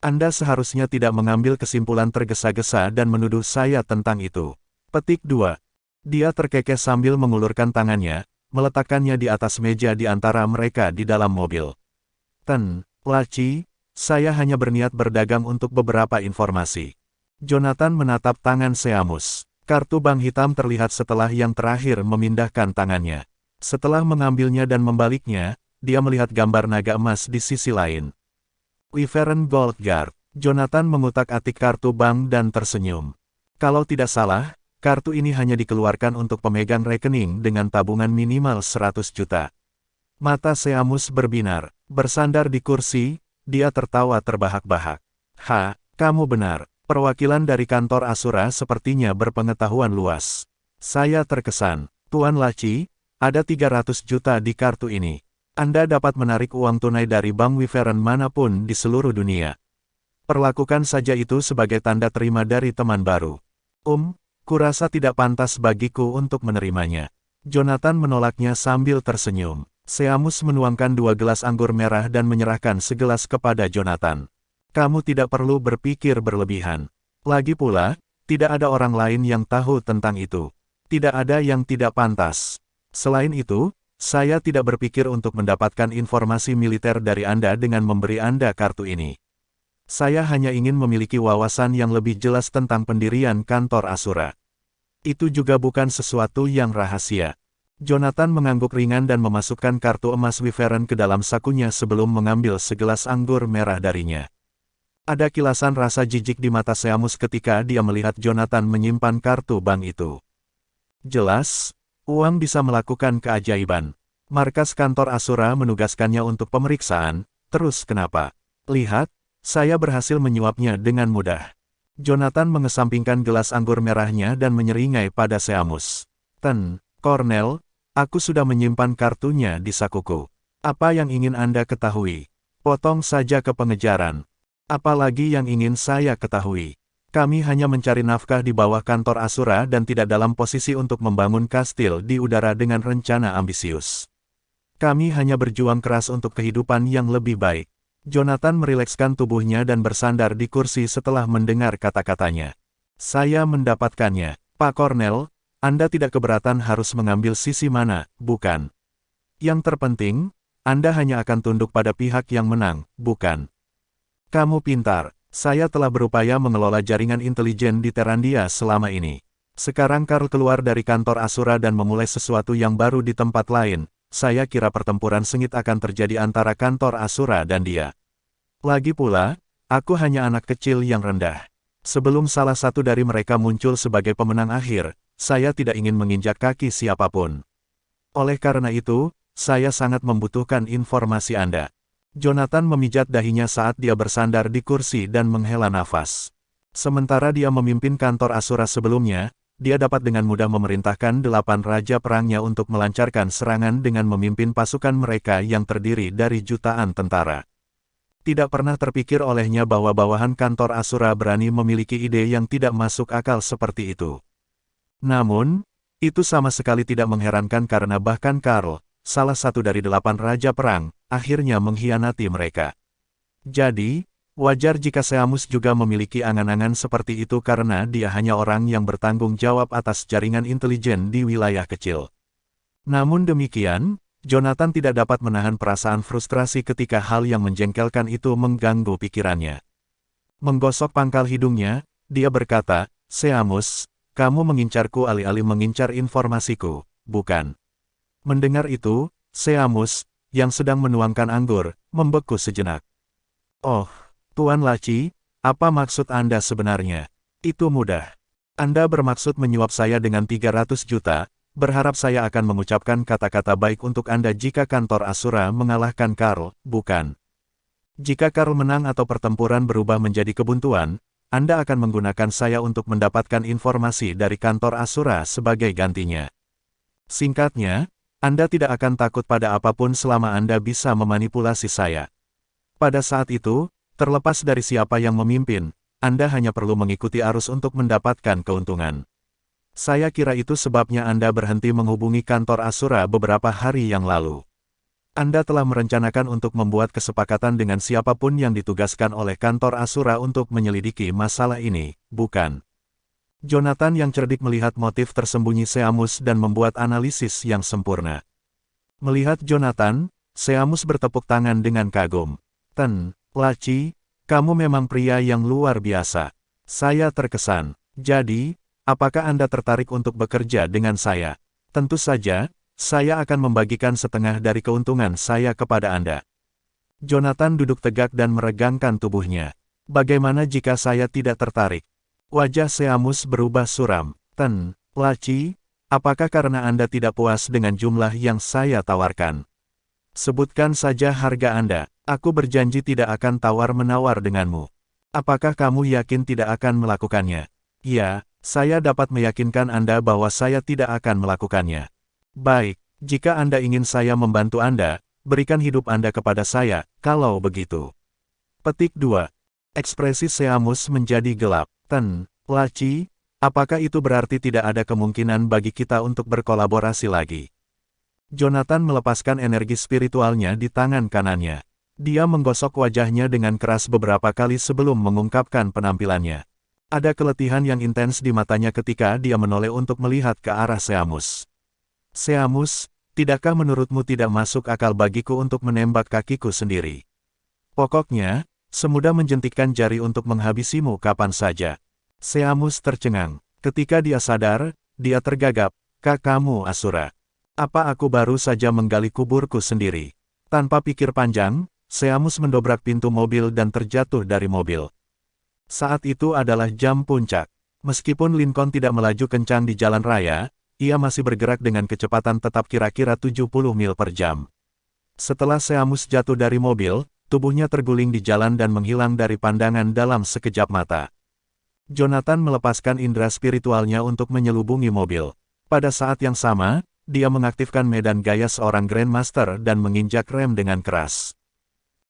Anda seharusnya tidak mengambil kesimpulan tergesa-gesa dan menuduh saya tentang itu." Petik 2. Dia terkekeh sambil mengulurkan tangannya, meletakkannya di atas meja di antara mereka di dalam mobil. "Ten, Laci, saya hanya berniat berdagang untuk beberapa informasi." Jonathan menatap tangan Seamus. Kartu bank hitam terlihat setelah yang terakhir memindahkan tangannya. Setelah mengambilnya dan membaliknya, dia melihat gambar naga emas di sisi lain. "Wyvern Gold Guard." Jonathan mengutak-atik kartu bank dan tersenyum. Kalau tidak salah, kartu ini hanya dikeluarkan untuk pemegang rekening dengan tabungan minimal 100 juta. Mata Seamus berbinar. Bersandar di kursi, dia tertawa terbahak-bahak. "Ha, kamu benar. Perwakilan dari kantor Asura sepertinya berpengetahuan luas." Saya terkesan. "Tuan Laci, ada 300 juta di kartu ini. Anda dapat menarik uang tunai dari bank Wyvern manapun di seluruh dunia." Perlakukan saja itu sebagai tanda terima dari teman baru. Kurasa tidak pantas bagiku untuk menerimanya. Jonathan menolaknya sambil tersenyum. Seamus menuangkan 2 gelas anggur merah dan menyerahkan segelas kepada Jonathan. Kamu tidak perlu berpikir berlebihan. Lagi pula, tidak ada orang lain yang tahu tentang itu. Tidak ada yang tidak pantas. Selain itu, saya tidak berpikir untuk mendapatkan informasi militer dari Anda dengan memberi Anda kartu ini. Saya hanya ingin memiliki wawasan yang lebih jelas tentang pendirian kantor Asura. Itu juga bukan sesuatu yang rahasia. Jonathan mengangguk ringan dan memasukkan kartu emas Wyvern ke dalam sakunya sebelum mengambil segelas anggur merah darinya. Ada kilasan rasa jijik di mata Seamus ketika dia melihat Jonathan menyimpan kartu bank itu. Jelas, uang bisa melakukan keajaiban. Markas kantor Asura menugaskannya untuk pemeriksaan, terus kenapa? Lihat, saya berhasil menyuapnya dengan mudah. Jonathan mengesampingkan gelas anggur merahnya dan menyeringai pada Seamus. Cornel, aku sudah menyimpan kartunya di sakuku. Apa yang ingin Anda ketahui? Potong saja ke pengejaran. Apalagi yang ingin saya ketahui? Kami hanya mencari nafkah di bawah kantor Asura dan tidak dalam posisi untuk membangun kastil di udara dengan rencana ambisius. Kami hanya berjuang keras untuk kehidupan yang lebih baik. Jonathan merilekskan tubuhnya dan bersandar di kursi setelah mendengar kata-katanya. Saya mendapatkannya. Pak Cornel, Anda tidak keberatan harus mengambil sisi mana, bukan? Yang terpenting, Anda hanya akan tunduk pada pihak yang menang, bukan? Kamu pintar. Saya telah berupaya mengelola jaringan intelijen di Terandia selama ini. Sekarang Karl keluar dari kantor Asura dan memulai sesuatu yang baru di tempat lain. Saya kira pertempuran sengit akan terjadi antara kantor Asura dan dia. Lagi pula, aku hanya anak kecil yang rendah. Sebelum salah satu dari mereka muncul sebagai pemenang akhir, saya tidak ingin menginjak kaki siapapun. Oleh karena itu, saya sangat membutuhkan informasi Anda. Jonathan memijat dahinya saat dia bersandar di kursi dan menghela nafas. Sementara dia memimpin kantor Asura sebelumnya, dia dapat dengan mudah memerintahkan 8 raja perangnya untuk melancarkan serangan dengan memimpin pasukan mereka yang terdiri dari jutaan tentara. Tidak pernah terpikir olehnya bahwa bawahan kantor Asura berani memiliki ide yang tidak masuk akal seperti itu. Namun, itu sama sekali tidak mengherankan karena bahkan Karl, salah satu dari 8 raja perang, akhirnya mengkhianati mereka. Jadi, wajar jika Seamus juga memiliki angan-angan seperti itu karena dia hanya orang yang bertanggung jawab atas jaringan intelijen di wilayah kecil. Namun demikian, Jonathan tidak dapat menahan perasaan frustrasi ketika hal yang menjengkelkan itu mengganggu pikirannya. Menggosok pangkal hidungnya, dia berkata, Seamus, kamu mengincarku alih-alih mengincar informasiku, bukan? Mendengar itu, Seamus, yang sedang menuangkan anggur, membeku sejenak. Oh, Tuan Laci, apa maksud Anda sebenarnya? Itu mudah. Anda bermaksud menyuap saya dengan 300 juta, berharap saya akan mengucapkan kata-kata baik untuk Anda jika kantor Asura mengalahkan Karl, bukan? Jika Karl menang atau pertempuran berubah menjadi kebuntuan, Anda akan menggunakan saya untuk mendapatkan informasi dari kantor Asura sebagai gantinya. Singkatnya, Anda tidak akan takut pada apapun selama Anda bisa memanipulasi saya. Pada saat itu, terlepas dari siapa yang memimpin, Anda hanya perlu mengikuti arus untuk mendapatkan keuntungan. Saya kira itu sebabnya Anda berhenti menghubungi kantor Asura beberapa hari yang lalu. Anda telah merencanakan untuk membuat kesepakatan dengan siapapun yang ditugaskan oleh kantor Asura untuk menyelidiki masalah ini, bukan? Jonathan yang cerdik melihat motif tersembunyi Seamus dan membuat analisis yang sempurna. Melihat Jonathan, Seamus bertepuk tangan dengan kagum. Laci, kamu memang pria yang luar biasa. Saya terkesan. Jadi, apakah Anda tertarik untuk bekerja dengan saya? Tentu saja, saya akan membagikan setengah dari keuntungan saya kepada Anda. Jonathan duduk tegak dan meregangkan tubuhnya. Bagaimana jika saya tidak tertarik? Wajah Seamus berubah suram. Laci, apakah karena Anda tidak puas dengan jumlah yang saya tawarkan? Sebutkan saja harga Anda. Aku berjanji tidak akan tawar-menawar denganmu. Apakah kamu yakin tidak akan melakukannya? Ya, saya dapat meyakinkan Anda bahwa saya tidak akan melakukannya. Baik, jika Anda ingin saya membantu Anda, berikan hidup Anda kepada saya, kalau begitu. Petik 2. Ekspresi Seamus menjadi gelap. Laci, apakah itu berarti tidak ada kemungkinan bagi kita untuk berkolaborasi lagi? Jonathan melepaskan energi spiritualnya di tangan kanannya. Dia menggosok wajahnya dengan keras beberapa kali sebelum mengungkapkan penampilannya. Ada keletihan yang intens di matanya ketika dia menoleh untuk melihat ke arah Seamus. Seamus, tidakkah menurutmu tidak masuk akal bagiku untuk menembak kakiku sendiri? Pokoknya, semudah menjentikkan jari untuk menghabisimu kapan saja. Seamus tercengang. Ketika dia sadar, dia tergagap. Kamu Asura. Apa aku baru saja menggali kuburku sendiri? Tanpa pikir panjang, Seamus mendobrak pintu mobil dan terjatuh dari mobil. Saat itu adalah jam puncak. Meskipun Lincoln tidak melaju kencang di jalan raya, ia masih bergerak dengan kecepatan tetap kira-kira 70 mil per jam. Setelah Seamus jatuh dari mobil, tubuhnya terguling di jalan dan menghilang dari pandangan dalam sekejap mata. Jonathan melepaskan indera spiritualnya untuk menyelubungi mobil. Pada saat yang sama, dia mengaktifkan medan gaya seorang Grandmaster dan menginjak rem dengan keras.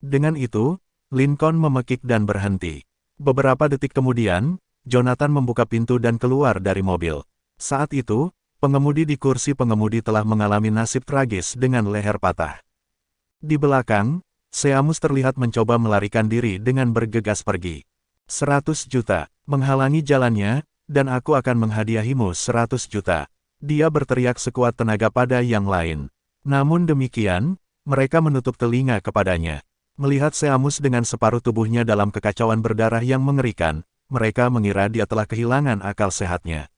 Dengan itu, Lincoln memekik dan berhenti. Beberapa detik kemudian, Jonathan membuka pintu dan keluar dari mobil. Saat itu, pengemudi di kursi pengemudi telah mengalami nasib tragis dengan leher patah. Di belakang, Seamus terlihat mencoba melarikan diri dengan bergegas pergi. 100 juta, menghalangi jalannya, dan aku akan menghadiahimu 100 juta. Dia berteriak sekuat tenaga pada yang lain. Namun demikian, mereka menutup telinga kepadanya. Melihat Seamus dengan separuh tubuhnya dalam kekacauan berdarah yang mengerikan, mereka mengira dia telah kehilangan akal sehatnya.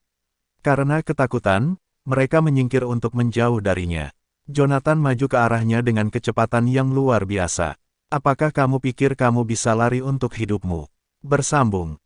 Karena ketakutan, mereka menyingkir untuk menjauh darinya. Jonathan maju ke arahnya dengan kecepatan yang luar biasa. Apakah kamu pikir kamu bisa lari untuk hidupmu? Bersambung.